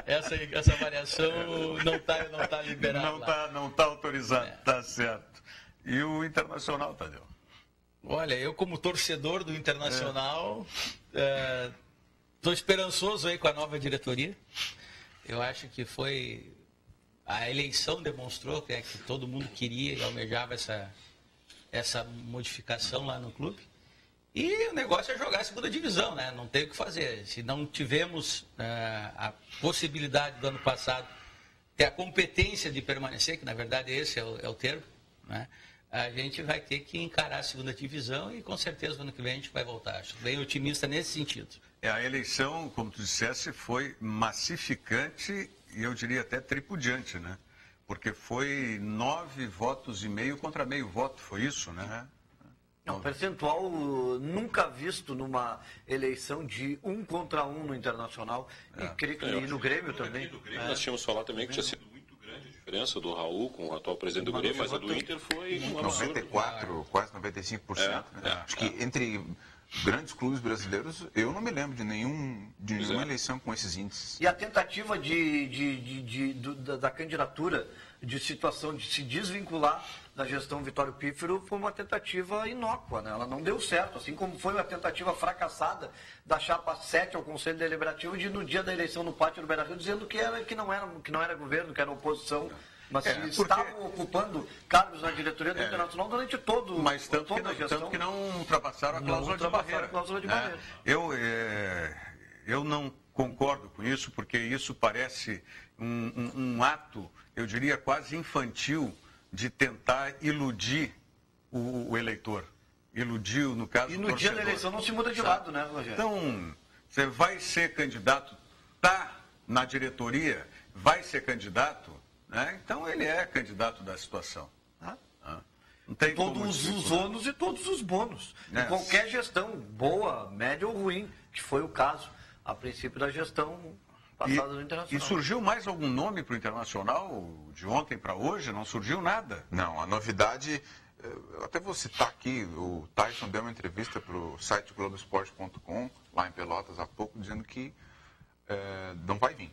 Essa variação não está liberada. Não está autorizado, está certo. E o Internacional, Tadeu? Olha, eu como torcedor do Internacional, estou esperançoso aí com a nova diretoria. Eu acho que a eleição demonstrou que todo mundo queria e almejava essa modificação lá no clube. E o negócio é jogar a segunda divisão, né? Não tem o que fazer. Se não tivemos a possibilidade do ano passado ter a competência de permanecer, que na verdade esse é o termo, né? A gente vai ter que encarar a segunda divisão e com certeza no ano que vem a gente vai voltar. Acho bem otimista nesse sentido. A eleição, como tu disseste, foi massificante e eu diria até tripudiante, né? Porque foi 9,5 votos contra meio voto, foi isso, né? Um percentual nunca visto numa eleição de 1 contra 1 no Internacional e creio que no Grêmio também. Nós tínhamos falado também que tinha sido muito grande a diferença do Raul com o atual presidente do Grêmio, mas a do Inter foi um absurdo. 94, quase 95%. Acho que entre grandes clubes brasileiros, eu não me lembro de nenhuma eleição com esses índices. E a tentativa da candidatura de situação de se desvincular da gestão Vitório Pífero foi uma tentativa inócua, né? Ela não deu certo, assim como foi uma tentativa fracassada da chapa 7 ao Conselho Deliberativo de no dia da eleição no pátio do Beira-Rio dizendo que não era governo, que era oposição. Mas estavam ocupando cargos na diretoria do Internacional durante toda a gestão. Tanto que não ultrapassaram a cláusula de barreira. Eu não concordo com isso, porque isso parece um ato, eu diria, quase infantil de tentar iludir o eleitor. Iludir, no caso, e no torcedor. Dia da eleição não se muda de lado, né, Rogério? Então, você vai ser candidato, está na diretoria, vai ser candidato, né? Então ele é candidato da situação. Não tem todos os ônus e todos os bônus. Em qualquer gestão, boa, média ou ruim, que foi o caso, a princípio da gestão passado no Internacional. E surgiu mais algum nome para o Internacional de ontem para hoje? Não surgiu nada? Não, a novidade, eu até vou citar aqui, o Tyson deu uma entrevista para o site Globoesporte.com, lá em Pelotas, há pouco, dizendo que não vai vir.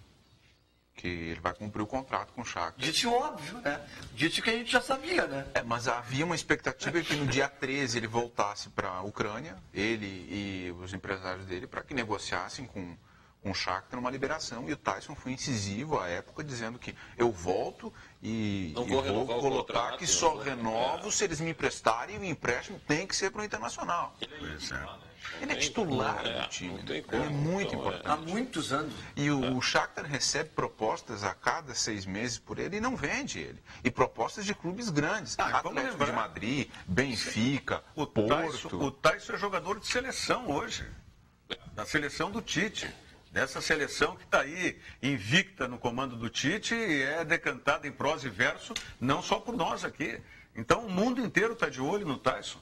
Que ele vai cumprir o contrato com o Shakhtar. Disse óbvio, né? Disse que a gente já sabia, né? Mas havia uma expectativa que no dia 13 ele voltasse para a Ucrânia, ele e os empresários dele, para que negociassem com o Shakhtar uma liberação. E o Tyson foi incisivo à época, dizendo que eu volto e vou colocar que só renovo se eles me emprestarem, e o empréstimo tem que ser para o Internacional. Pois é. Ele é titular do time. Ele é muito importante. Há muitos anos. E o Shakhtar recebe propostas a cada 6 meses por ele e não vende ele. E propostas de clubes grandes. Atlético de Madrid, Benfica, Porto. O Tyson é jogador de seleção hoje. Da seleção do Tite. Dessa seleção que está aí invicta no comando do Tite e é decantada em prosa e verso, não só por nós aqui. Então o mundo inteiro está de olho no Tyson.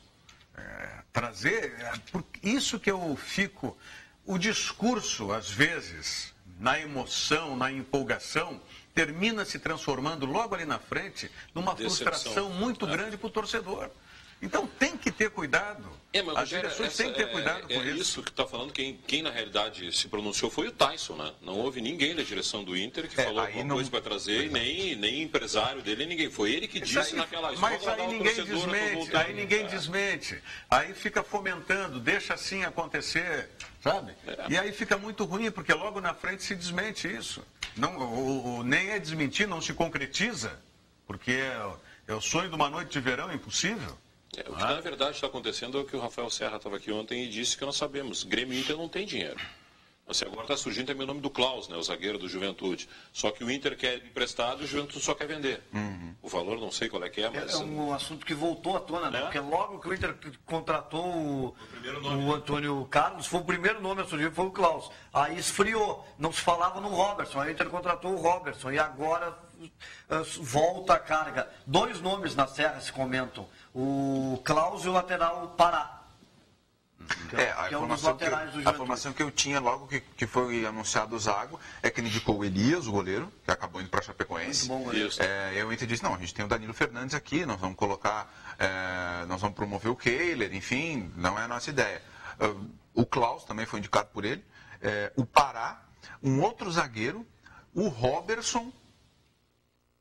Por isso que eu fico, o discurso às vezes, na emoção, na empolgação, termina se transformando logo ali na frente numa frustração muito grande para o torcedor. Então tem que ter cuidado. As direções têm que ter cuidado com isso. Isso que está falando, quem na realidade se pronunciou foi o Tyson, né? Não houve ninguém da direção do Inter que falou alguma coisa para trazer, e nem empresário dele, ninguém. Foi ele que disse naquela história. Mas aí ninguém desmente, aí fica fomentando, deixa assim acontecer, sabe? E aí fica muito ruim, porque logo na frente se desmente isso. Não, nem é desmentir, não se concretiza, porque é o sonho de uma noite de verão, é impossível. O que na verdade está acontecendo é o que o Rafael Serra estava aqui ontem e disse que nós sabemos. Grêmio e Inter não tem dinheiro. Assim, agora está surgindo também o nome do Klaus, né, o zagueiro do Juventude. Só que o Inter quer emprestado e o Juventude só quer vender. O valor não sei qual é que é, mas... É um assunto que voltou à tona, né? Porque logo que o Inter contratou o Antônio Carlos, foi o primeiro nome a surgir, foi o Klaus. Aí esfriou, não se falava no Robertson, aí o Inter contratou o Robertson e agora volta a carga. 2 nomes na Serra se comentam, o Klaus e o lateral Pará. A informação que eu tinha logo que foi anunciado o Zago é que ele indicou o Elias, o goleiro, que acabou indo para a Chapecoense. Muito bom goleiro. Eu Inter disse, não, a gente tem o Danilo Fernandes aqui, nós vamos colocar, nós vamos promover o Kehler, enfim, não é a nossa ideia. O Klaus também foi indicado por ele, o Pará, um outro zagueiro, o Robertson,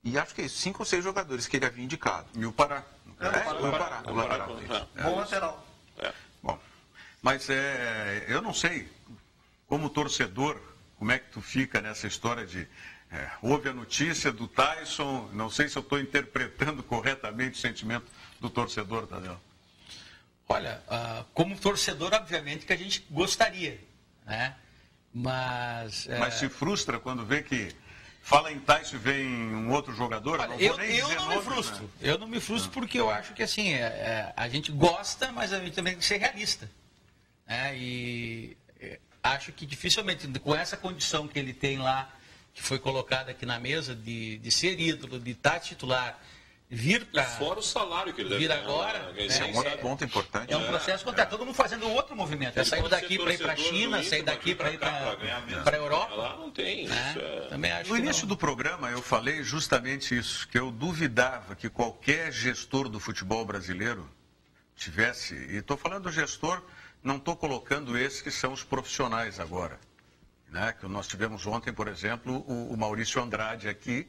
e acho que 5 ou 6 jogadores que ele havia indicado. E o Pará. O lateral. Bom lateral. Bom, mas eu não sei, como torcedor, como é que tu fica nessa história de... houve a notícia do Tyson, não sei se eu estou interpretando corretamente o sentimento do torcedor, Tadeu. Olha, como torcedor, obviamente que a gente gostaria, né? Mas se frustra quando vê que fala em Tyson e vem um outro jogador? Olha, eu não me frustro. Né? Eu não me frustro porque eu acho que assim, a gente gosta, mas a gente também tem que ser realista. E acho que dificilmente, com essa condição que ele tem lá, que foi colocada aqui na mesa, de ser ídolo, de estar titular, vir para... Fora o salário que ele deve vir agora, esse é um outro ponto importante. É um processo contrário. Todo mundo fazendo outro movimento. É sair daqui para ir para a China, sair daqui para ir para a Europa. Lá não tem isso. Também acho no início do programa eu falei justamente isso, que eu duvidava que qualquer gestor do futebol brasileiro tivesse, e estou falando do gestor, não estou colocando esses que são os profissionais agora. Né? Que nós tivemos ontem, por exemplo, o Maurício Andrade aqui,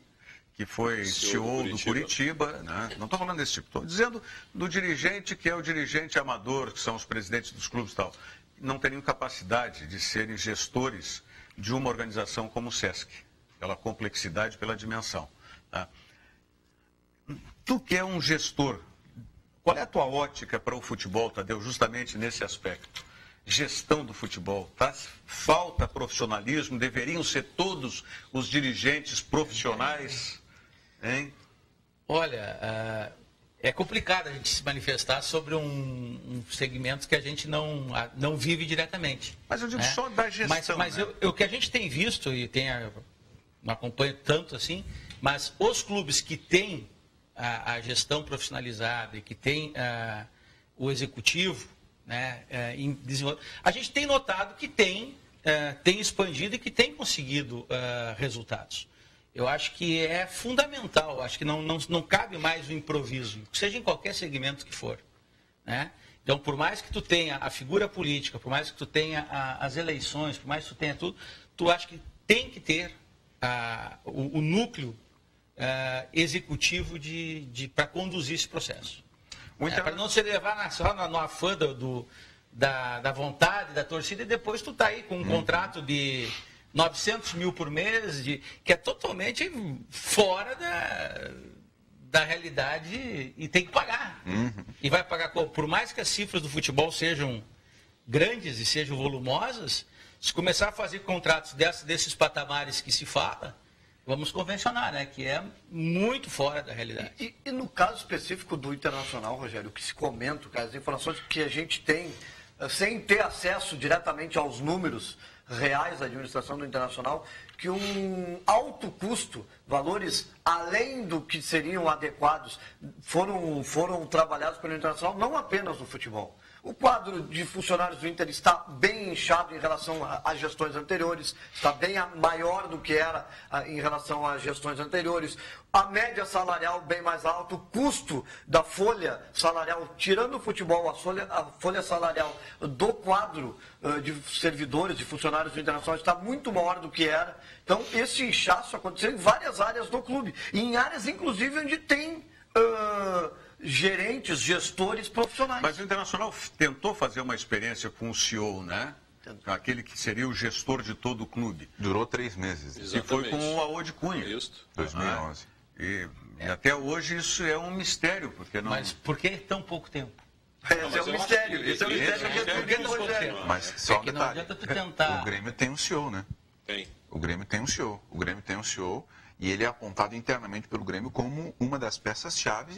que foi CEO do Curitiba, né? Não estou falando desse tipo, estou dizendo do dirigente que é o dirigente amador, que são os presidentes dos clubes e tal. Não teriam capacidade de serem gestores de uma organização como o SESC, pela complexidade, pela dimensão. Tá? Tu que é um gestor, qual é a tua ótica para o futebol, Tadeu, justamente nesse aspecto? Gestão do futebol, tá? Falta profissionalismo, deveriam ser todos os dirigentes profissionais... Hein? Olha, é complicado a gente se manifestar sobre um segmento que a gente não vive diretamente. Mas eu digo só da gestão. Mas né? o que a gente tem visto, e não acompanho tanto assim, mas os clubes que têm a gestão profissionalizada e que têm o executivo, né, em desenvolvimento, a gente tem notado que tem tem expandido e que tem conseguido resultados. Eu acho que é fundamental, acho que não cabe mais o improviso, seja em qualquer segmento que for, né? Então, por mais que tu tenha a figura política, por mais que tu tenha as eleições, por mais que tu tenha tudo, tu acha que tem que ter o núcleo executivo para conduzir esse processo. Para não se levar só no afã da vontade, da torcida, e depois tu tá aí com um contrato de 900 mil por mês, que é totalmente fora da realidade e tem que pagar. E vai pagar, por mais que as cifras do futebol sejam grandes e sejam volumosas, se começar a fazer contratos desses patamares que se fala, vamos convencionar, né? Que é muito fora da realidade. E no caso específico do Internacional, Rogério, o que se comenta, as informações que a gente tem, sem ter acesso diretamente aos números reais da administração do Internacional, que um alto custo, valores além do que seriam adequados, foram trabalhados pelo Internacional, não apenas no futebol. O quadro de funcionários do Inter está bem inchado em relação às gestões anteriores, está bem maior do que era em relação às gestões anteriores. A média salarial bem mais alta, o custo da folha salarial, tirando o futebol, a folha salarial do quadro de servidores, de funcionários do Internacional está muito maior do que era. Então, esse inchaço aconteceu em várias áreas do clube, e em áreas, inclusive, onde tem gerentes, gestores profissionais. Mas o Internacional tentou fazer uma experiência com o CEO, né? Aquele que seria o gestor de todo o clube. Durou 3 meses. Exatamente. E foi com o Aode Cunha. Isso. 2011. E até hoje isso é um mistério, porque não... Mas por que tão pouco tempo? Esse é um mistério. Esse é um mistério. Mas só um não detalhe. adianta tu tentar... O Grêmio tem um CEO, né? Tem. O Grêmio tem um CEO. O Grêmio tem um CEO e ele é apontado internamente pelo Grêmio como uma das peças-chave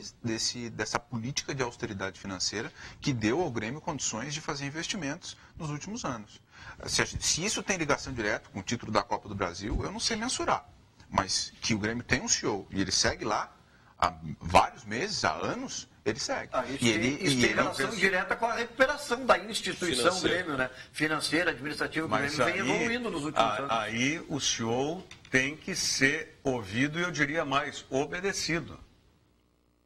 dessa política de austeridade financeira que deu ao Grêmio condições de fazer investimentos nos últimos anos. Se isso tem ligação direta com o título da Copa do Brasil, eu não sei mensurar. Mas que o Grêmio tem um CEO e ele segue lá há vários meses, há anos, ele segue. Isso tem relação direta com a recuperação da instituição Grêmio, né? Financeira, administrativa, o Grêmio vem evoluindo nos últimos anos. Aí o CEO tem que ser ouvido e eu diria mais, obedecido.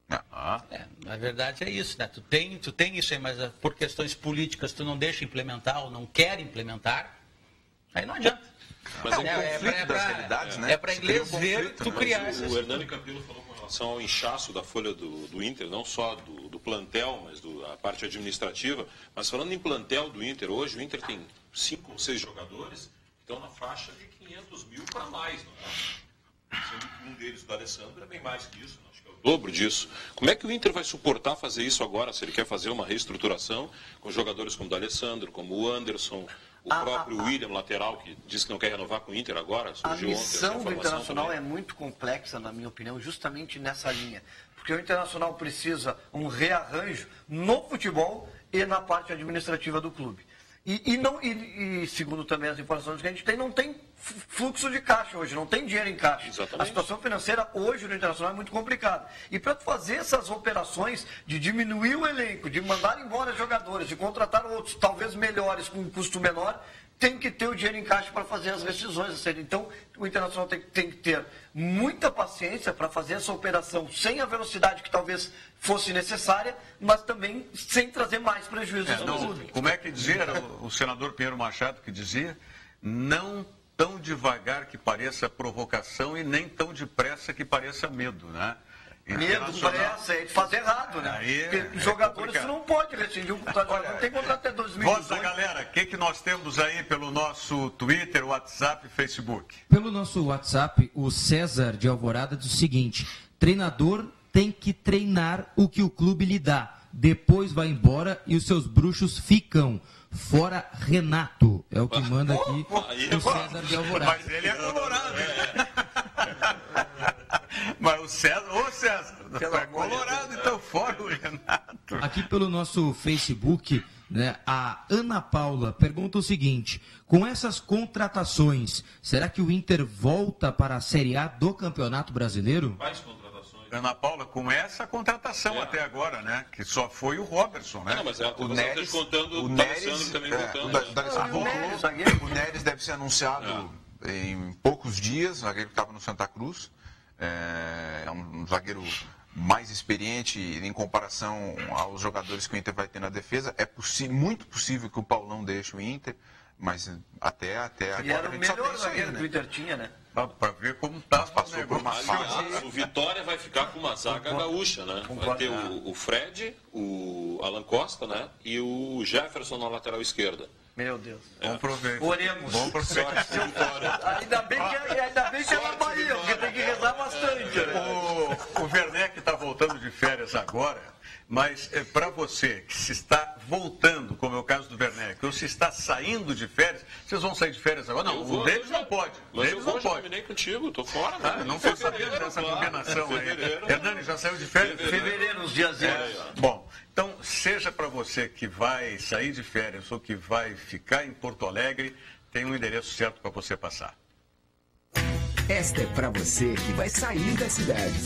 Na verdade é isso, né? Tu tem isso aí, mas por questões políticas tu não deixa implementar ou não quer implementar, aí não adianta. Mas é um conflito das realidades, né? É para inglês ver, tu criar essas... O Hernani Campilo falou com relação ao inchaço da folha do Inter, não só do plantel, mas da parte administrativa. Mas falando em plantel do Inter, hoje o Inter tem 5 ou 6 jogadores que estão na faixa de 500 mil para mais, não é? Sendo que um deles, o D'Alessandro, é bem mais que isso, acho que é o dobro disso. Como é que o Inter vai suportar fazer isso agora, se ele quer fazer uma reestruturação com jogadores como o D'Alessandro, como o Anderson, o próprio William, lateral, que diz que não quer renovar com o Inter agora? A missão do Internacional é muito complexa, na minha opinião, justamente nessa linha. Porque o Internacional precisa um rearranjo no futebol e na parte administrativa do clube. E segundo também as informações que a gente tem, não tem fluxo de caixa hoje, não tem dinheiro em caixa. Exatamente. A situação financeira hoje no Internacional é muito complicada. E para fazer essas operações de diminuir o elenco, de mandar embora jogadores, de contratar outros, talvez melhores, com um custo menor, tem que ter o dinheiro em caixa para fazer as rescisões. Então, o Internacional tem que ter muita paciência para fazer essa operação sem a velocidade que talvez fosse necessária, mas também sem trazer mais prejuízo ao clube. Como é que dizia o senador Pinheiro Machado, que dizia, não tão devagar que pareça provocação e nem tão depressa que pareça medo, né? Medo, pressa, é de fazer errado, né? Porque jogadores você não pode rescindir o contrato, não tem contrato até 2018. Nossa, galera, o que nós temos aí pelo nosso Twitter, WhatsApp e Facebook? Pelo nosso WhatsApp, o César de Alvorada diz o seguinte: treinador tem que treinar o que o clube lhe dá, depois vai embora e os seus bruxos ficam. Fora Renato, é o que manda aqui o César de Alvorada. Mas ele é colorado, né? Mas o César, é colorado, então fora o Renato. Aqui pelo nosso Facebook, né, a Ana Paula pergunta o seguinte: com essas contratações, será que o Inter volta para a Série A do Campeonato Brasileiro? Quais contratações? Ana Paula, com essa contratação até agora, né? Que só foi o Robertson, né? Não, mas o Neres, contando, o Neres, também o Neres deve ser anunciado em poucos dias, zagueiro que estava no Santa Cruz. É um zagueiro mais experiente em comparação aos jogadores que o Inter vai ter na defesa. É muito possível que o Paulão deixe o Inter, mas até agora era o melhor zagueiro que o Inter tinha, né? Para ver como tá. Passou por uma fase. O Vitória vai ficar com uma zaga gaúcha, né? Vai ter o Fred, o Alan Costa, né? E o Jefferson na lateral esquerda. Meu Deus. Bom proveito. Oremos. Bom proveito. Ainda bem que é na Bahia, porque tem que rezar bastante, né? O Werneck está voltando de férias agora, mas para você que se está voltando, como é o caso do Werneck, ou se está saindo de férias, vocês vão sair de férias agora? Não, o deles não pode. Mas eu vou, já combinei contigo, estou fora. Né? Não estou sabendo dessa combinação aí. Hernani já saiu de férias? Fevereiro, nos dias 0. Bom, então, seja para você que vai sair de férias ou que vai ficar em Porto Alegre, tem um endereço certo para você passar. Esta é para você que vai sair da cidade.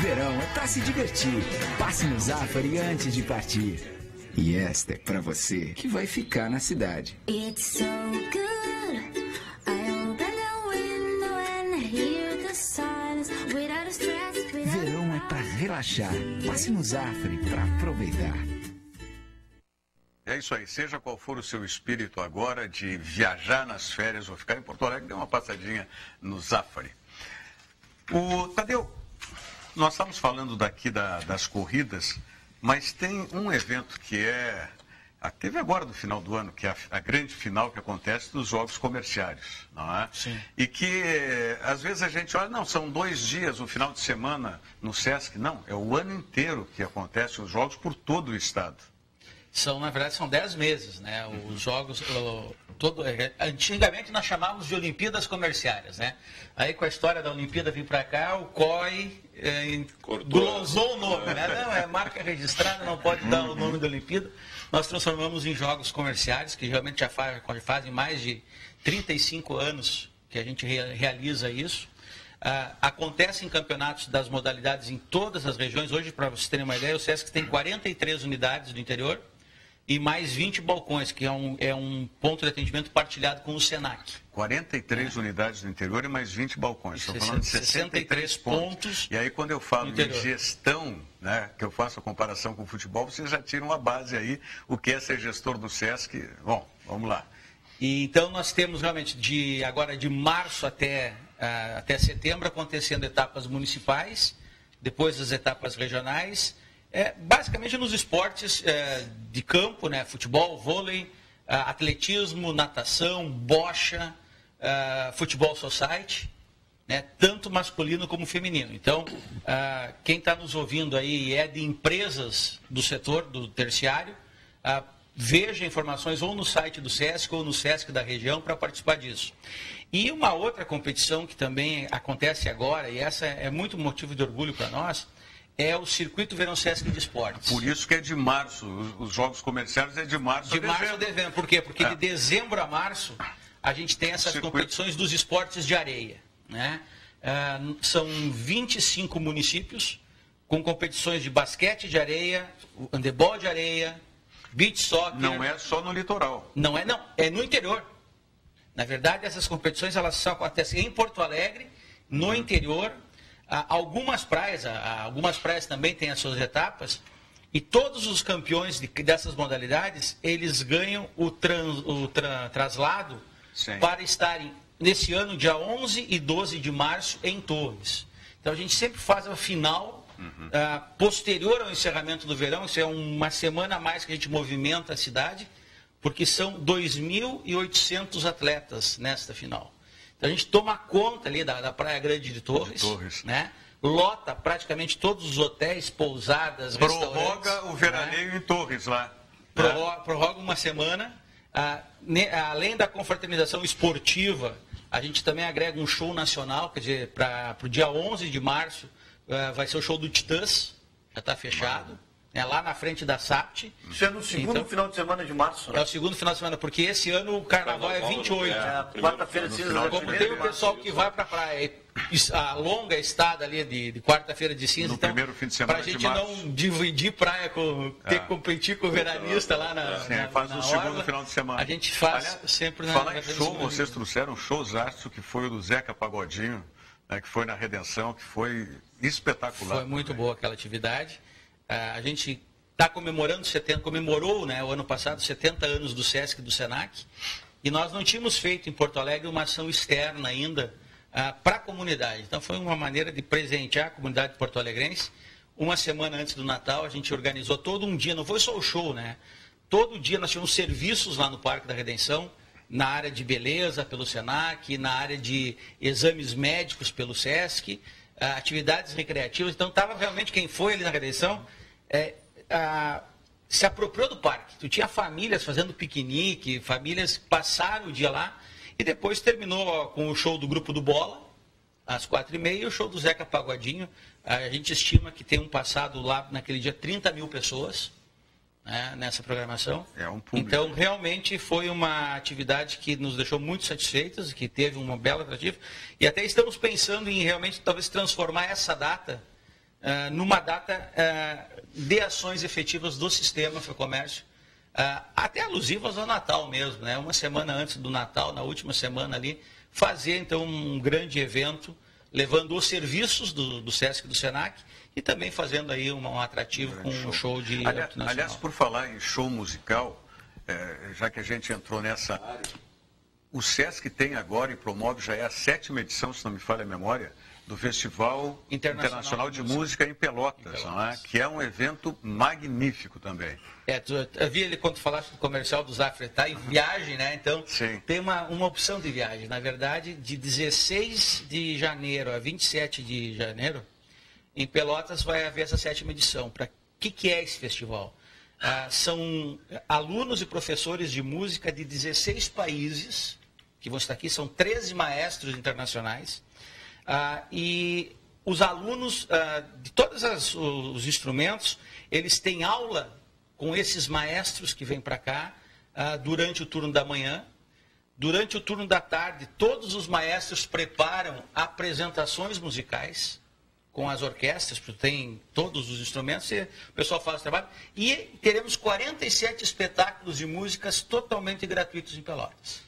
Verão é para se divertir. Passe no Zafari antes de partir. E esta é para você que vai ficar na cidade. It's so good. Verão é para relaxar. Passe no Zafari para aproveitar. É isso aí. Seja qual for o seu espírito agora de viajar nas férias ou ficar em Porto Alegre, dê uma passadinha no Zafari. Tadeu, nós estamos falando daqui das corridas, mas tem um evento que teve agora no final do ano, que é a grande final que acontece dos jogos comerciários, não é? Sim. E que, às vezes, a gente olha, não, são 2 dias, o final de semana no Sesc. Não, é o ano inteiro que acontecem os jogos por todo o estado. Na verdade, são 10 meses, né? Os jogos, antigamente nós chamávamos de Olimpíadas Comerciárias, né? Aí com a história da Olimpíada vir para cá, o COI glosou o nome, né? Não, é marca registrada, não pode dar o nome da Olimpíada. Nós transformamos em jogos comerciais, que realmente já fazem mais de 35 anos que a gente realiza isso. Acontece em campeonatos das modalidades em todas as regiões. Hoje, para vocês terem uma ideia, o Sesc tem 43 unidades do interior e mais 20 balcões, que é um ponto de atendimento partilhado com o Senac. 43 unidades do interior e mais 20 balcões. Estou falando de 63 pontos. E aí, quando eu falo de gestão, né, que eu faço a comparação com o futebol, vocês já tiram a base aí, o que é ser gestor do Sesc. Bom, vamos lá. E, então, nós temos realmente, agora de março até setembro, acontecendo etapas municipais, depois as etapas regionais, basicamente nos esportes de campo, né, futebol, vôlei, atletismo, natação, bocha, futebol society, né, tanto masculino como feminino. Então, quem está nos ouvindo aí é de empresas do setor, do terciário, veja informações ou no site do Sesc ou no Sesc da região para participar disso. E uma outra competição que também acontece agora, e essa é muito motivo de orgulho para nós, é o Circuito Verão Sesc de Esportes. Por isso que é de março, os jogos comerciais é de março a dezembro. Por quê? Porque de dezembro a março a gente tem essas competições dos esportes de areia, né? São 25 municípios com competições de basquete de areia, handebol de areia, beach soccer. Não é só no litoral. Não, é no interior. Na verdade, essas competições elas só acontecem em Porto Alegre, no interior. Algumas praias também têm as suas etapas, e todos os campeões dessas modalidades, eles ganham o traslado para estarem, nesse ano, dia 11 e 12 de março, em Torres. Então, a gente sempre faz a final, posterior ao encerramento do verão. Isso é uma semana a mais que a gente movimenta a cidade, porque são 2.800 atletas nesta final. Então, a gente toma conta ali da Praia Grande de Torres. Né? Lota praticamente todos os hotéis, pousadas, prorroga o veraneio, né? Em Torres lá. Prorroga uma semana. Além da confraternização esportiva, a gente também agrega um show nacional, quer dizer, para o dia 11 de março, vai ser o show do Titãs, já está fechado. lá na frente da SAPT. Isso é no segundo final de semana de março, né? É o segundo final de semana, porque esse ano o carnaval é 28. Quarta-feira de cinza. Como tem o pessoal que vai para a praia, a longa estada ali de quarta-feira de cinza, no então, primeiro fim de semana para a gente não dividir praia, ter que competir com o veranista lá na faz no segundo final de semana. A gente faz sempre na falar em show, vocês trouxeram um showzaço que foi o do Zeca Pagodinho, né, que foi na Redenção, que foi espetacular. Foi muito boa aquela atividade. A gente está comemorou, né, o ano passado 70 anos do SESC e do SENAC, e nós não tínhamos feito em Porto Alegre uma ação externa ainda para a comunidade. Então foi uma maneira de presentear a comunidade porto-alegrense. Uma semana antes do Natal a gente organizou todo um dia, não foi só o show, né? Todo dia nós tínhamos serviços lá no Parque da Redenção, na área de beleza pelo SENAC, na área de exames médicos pelo SESC, atividades recreativas. Então estava realmente, quem foi ali na Redenção, se apropriou do parque. Tu tinha famílias fazendo piquenique, famílias que passaram o dia lá, e depois terminou com o show do Grupo do Bola, às 4h30, e o show do Zeca Pagodinho. A gente estima que tem passado lá naquele dia 30 mil pessoas, né, nessa programação. Então, realmente foi uma atividade que nos deixou muito satisfeitos, que teve uma bela atrativa, e até estamos pensando em realmente talvez transformar essa data numa data de ações efetivas do sistema FEComércio, até alusivas ao Natal mesmo, né? Uma semana antes do Natal, na última semana ali, fazer então um grande evento, levando os serviços do SESC e do SENAC, e também fazendo aí um atrativo com um show de âmbito nacional. Aliás, por falar em show musical, já que a gente entrou nessa área, o SESC tem agora e promove, já é a 7ª edição, se não me falha a memória, do Festival Internacional de Música em Pelotas, não é? Que é um evento magnífico também. Eu vi ele quando falaste do comercial do Zafre, tá em viagem, né? Então, tem uma opção de viagem. Na verdade, de 16 de janeiro a 27 de janeiro, em Pelotas vai haver essa 7ª edição. Para que é esse festival? São alunos e professores de música de 16 países que vão estar aqui, são 13 maestros internacionais. E os alunos de todos os instrumentos, eles têm aula com esses maestros que vêm para cá durante o turno da manhã. Durante o turno da tarde, todos os maestros preparam apresentações musicais com as orquestras, porque tem todos os instrumentos, e o pessoal faz o trabalho. E teremos 47 espetáculos de músicas totalmente gratuitos em Pelotas.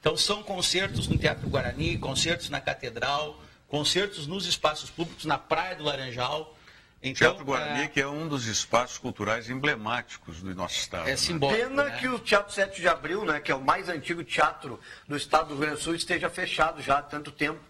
Então são concertos no Teatro Guarani, concertos na Catedral, concertos nos espaços públicos, na Praia do Laranjal. Então, Teatro Guarani, que é um dos espaços culturais emblemáticos do nosso estado. É simbólico. Pena que o Teatro 7 de Abril, né, que é o mais antigo teatro do estado do Rio Grande do Sul, esteja fechado já há tanto tempo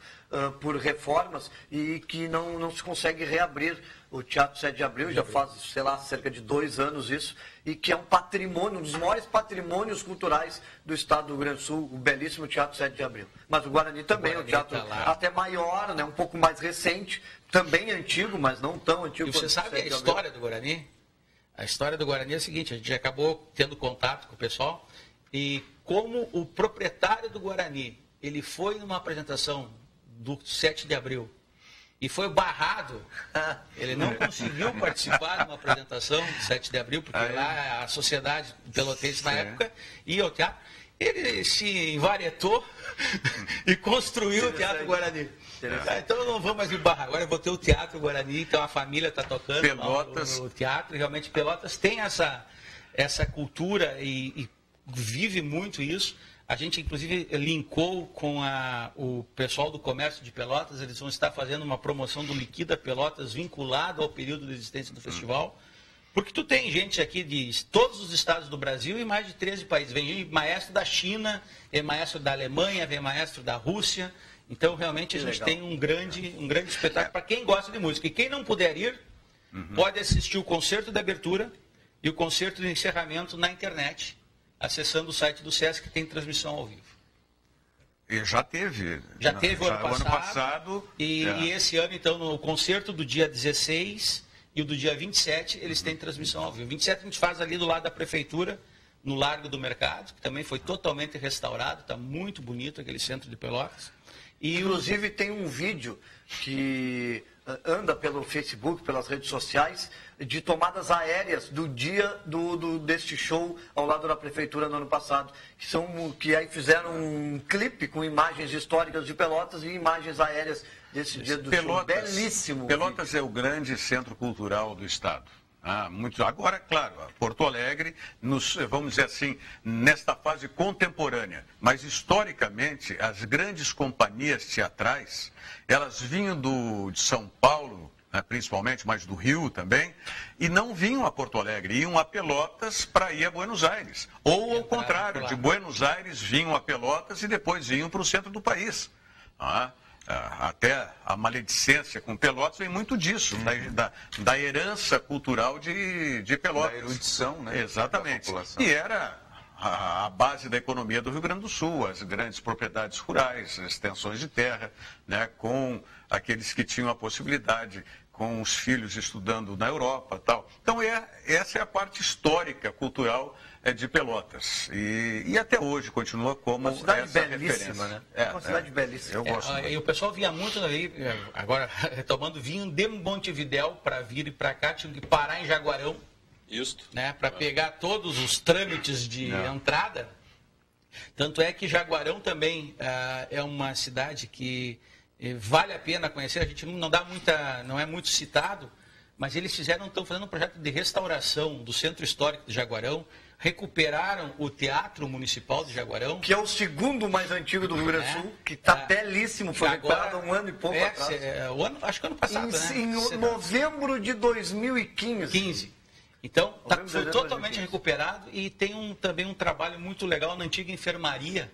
por reformas e que não se consegue reabrir o Teatro 7 de Abril, já faz, sei lá, cerca de 2 anos isso, e que é um patrimônio, um dos maiores patrimônios culturais do estado do Rio Grande do Sul, o belíssimo Teatro 7 de Abril. Mas o Guarani também é um teatro até maior, né, um pouco mais recente, também antigo, mas não tão antigo. E você sabe a história do Guarani? A história do Guarani é a seguinte, a gente acabou tendo contato com o pessoal, e como o proprietário do Guarani, ele foi numa apresentação do 7 de Abril, e foi barrado, ele não conseguiu participar de uma apresentação do 7 de Abril, porque lá a sociedade pelotense na época ia ao teatro, ele se envaretou e construiu o Teatro Guarani. Então eu não vou mais me barrar, agora eu vou ter o Teatro Guarani, então a família está tocando Pelotas. o teatro, e realmente Pelotas tem essa cultura e vive muito isso. A gente, inclusive, linkou com o pessoal do comércio de Pelotas. Eles vão estar fazendo uma promoção do Liquida Pelotas vinculado ao período de existência do festival. Porque tu tem gente aqui de todos os estados do Brasil e mais de 13 países. Vem maestro da China, vem maestro da Alemanha, vem maestro da Rússia. Então, realmente, a gente tem um grande espetáculo para quem gosta de música. E quem não puder ir, pode assistir o concerto de abertura e o concerto de encerramento na internet, acessando o site do SESC, que tem transmissão ao vivo. E já teve. Já teve o ano passado. E esse ano, então, no concerto do dia 16 e o do dia 27, eles têm transmissão ao vivo. 27 a gente faz ali do lado da prefeitura, no Largo do Mercado, que também foi totalmente restaurado, está muito bonito aquele centro de Pelotas. E inclusive tem um vídeo que anda pelo Facebook, pelas redes sociais, de tomadas aéreas do dia deste show ao lado da prefeitura no ano passado, que aí fizeram um clipe com imagens históricas de Pelotas e imagens aéreas desse dia do show. Belíssimo. Pelotas é o grande centro cultural do estado. Agora, claro, Porto Alegre, vamos dizer assim, nesta fase contemporânea, mas historicamente as grandes companhias teatrais, elas vinham de São Paulo, principalmente, mas do Rio também, e não vinham a Porto Alegre, iam a Pelotas para ir a Buenos Aires. Ou ao contrário, de Buenos Aires vinham a Pelotas e depois vinham para o centro do país. Até a maledicência com Pelotas vem muito disso, da herança cultural de Pelotas. Da erudição, né? Exatamente. E era a base da economia do Rio Grande do Sul, as grandes propriedades rurais, as extensões de terra, né, com aqueles que tinham a possibilidade, com os filhos estudando na Europa, tal. Então essa é a parte histórica, cultural de Pelotas. E até hoje continua como uma cidade essa belíssima, referência. Né? Uma cidade belíssima. Eu gosto e o pessoal vinha muito aí, agora retomando, vinham de Montevidéu para vir para cá, tinham que parar em Jaguarão. Isso. Né, para pegar todos os trâmites de entrada. Tanto é que Jaguarão também é uma cidade que vale a pena conhecer. A gente não é muito citado, mas eles estão fazendo um projeto de restauração do Centro Histórico de Jaguarão, recuperaram o Teatro Municipal de Jaguarão. Que é o segundo mais antigo do Rio Grande do Sul, que está belíssimo, foi recuperado há um ano e pouco atrás. Acho que ano passado, em novembro de 2015. Então, foi totalmente recuperado e tem também um trabalho muito legal na antiga enfermaria,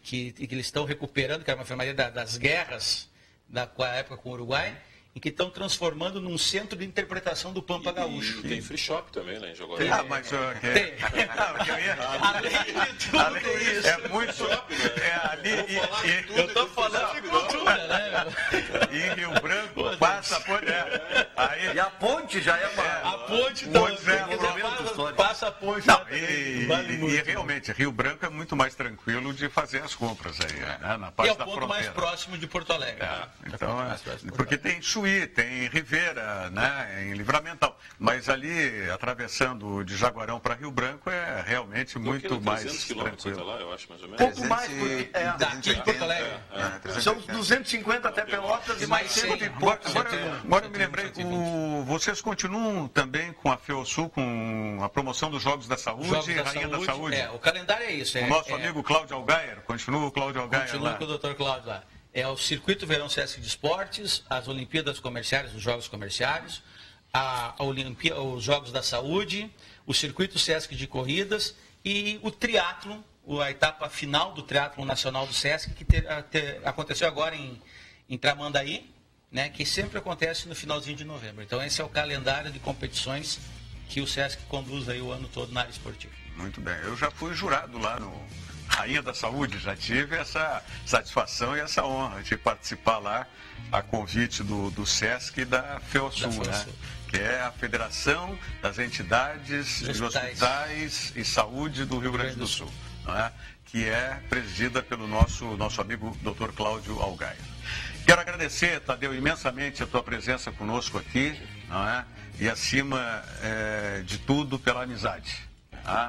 que eles estão recuperando, que era uma enfermaria das guerras, da época com o Uruguai, e que estão transformando num centro de interpretação do Pampa Gaúcho. Tem free shop também, né, em Jaguarão? Tem. Além disso, é muito shop, né? Eu estou falando de cultura, né? Em Rio Branco, passa a ponte. E a ponte já é uma... A ponte passa a ponte. E realmente, Rio Branco é muito mais tranquilo de fazer as compras aí, né? Na parte da fronteira. E é o ponto mais próximo de Porto Alegre. Então, porque tem Chuí, tem Rivera, né, em Livramento, mas ali, atravessando de Jaguarão para Rio Branco, é realmente muito mais tranquilo. Lá, eu acho, mais ou menos. Pouco mais, porque daqui de Porto Alegre. São 250 até Pelotas e mais 100 e pouco. Agora eu me lembrei, vocês continuam também com a FEOSul, com a promoção dos Jogos da Saúde, Rainha da Saúde? O calendário é isso. O nosso amigo Cláudio Algaier, continua o Cláudio Algaier continua lá. Com o Dr. Cláudio lá. É o Circuito Verão Sesc de Esportes, as Olimpíadas Comerciais, os Jogos Comerciais, os Jogos da Saúde, o Circuito Sesc de Corridas e o triatlon, a etapa final do triatlon nacional do Sesc, que aconteceu agora em Tramandaí, né, que sempre acontece no finalzinho de novembro. Então esse é o calendário de competições que o Sesc conduz aí o ano todo na área esportiva. Muito bem. Eu já fui jurado lá no Rainha da Saúde, já tive essa satisfação e essa honra de participar lá a convite do Sesc e da FEOSul, né? Que é a Federação das Entidades de Hospitais e Saúde do Rio Grande do Sul, não é? Que é presidida pelo nosso amigo Dr. Cláudio Algaier. Quero agradecer, Tadeu, imensamente a tua presença conosco aqui, não é? E acima de tudo pela amizade.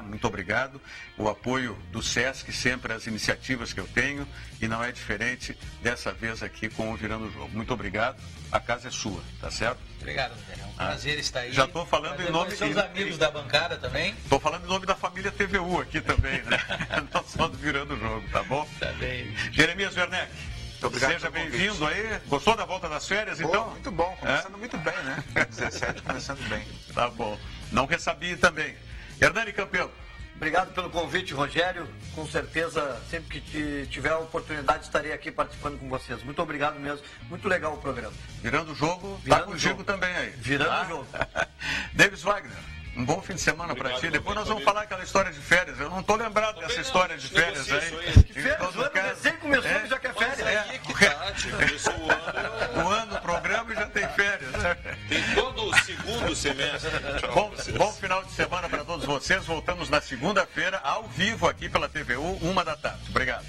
Muito obrigado. O apoio do Sesc, sempre as iniciativas que eu tenho, e não é diferente dessa vez aqui com o Virando o Jogo. Muito obrigado. A casa é sua, tá certo? Obrigado, Rogério. É um prazer estar aí. Já estou falando em nome... São os amigos da bancada também. Estou falando em nome da família TVU aqui também, né? Não só do Virando o Jogo, tá bom? Tá bem. Jeremias Werneck. Seja bem-vindo aí. Gostou da volta das férias, então? Muito bom. Começando muito bem, né? 17, começando bem. Tá bom. Não ressabia também. Hernani Campelo. Obrigado pelo convite, Rogério. Com certeza, sempre que tiver a oportunidade, estarei aqui participando com vocês. Muito obrigado mesmo. Muito legal o programa. Virando o Jogo, tá contigo também aí. Virando o Jogo. Davis Wagner, um bom fim de semana para ti. Depois nós vamos falar aquela história de férias. Eu não estou lembrado dessa história de férias aí. Que férias? O ano recém começou e já quer férias. O ano, o programa e já tem férias. Tem todo o segundo semestre. Bom final de semana para todos vocês. Voltamos na segunda-feira, ao vivo aqui pela TVU, 13h. Obrigado.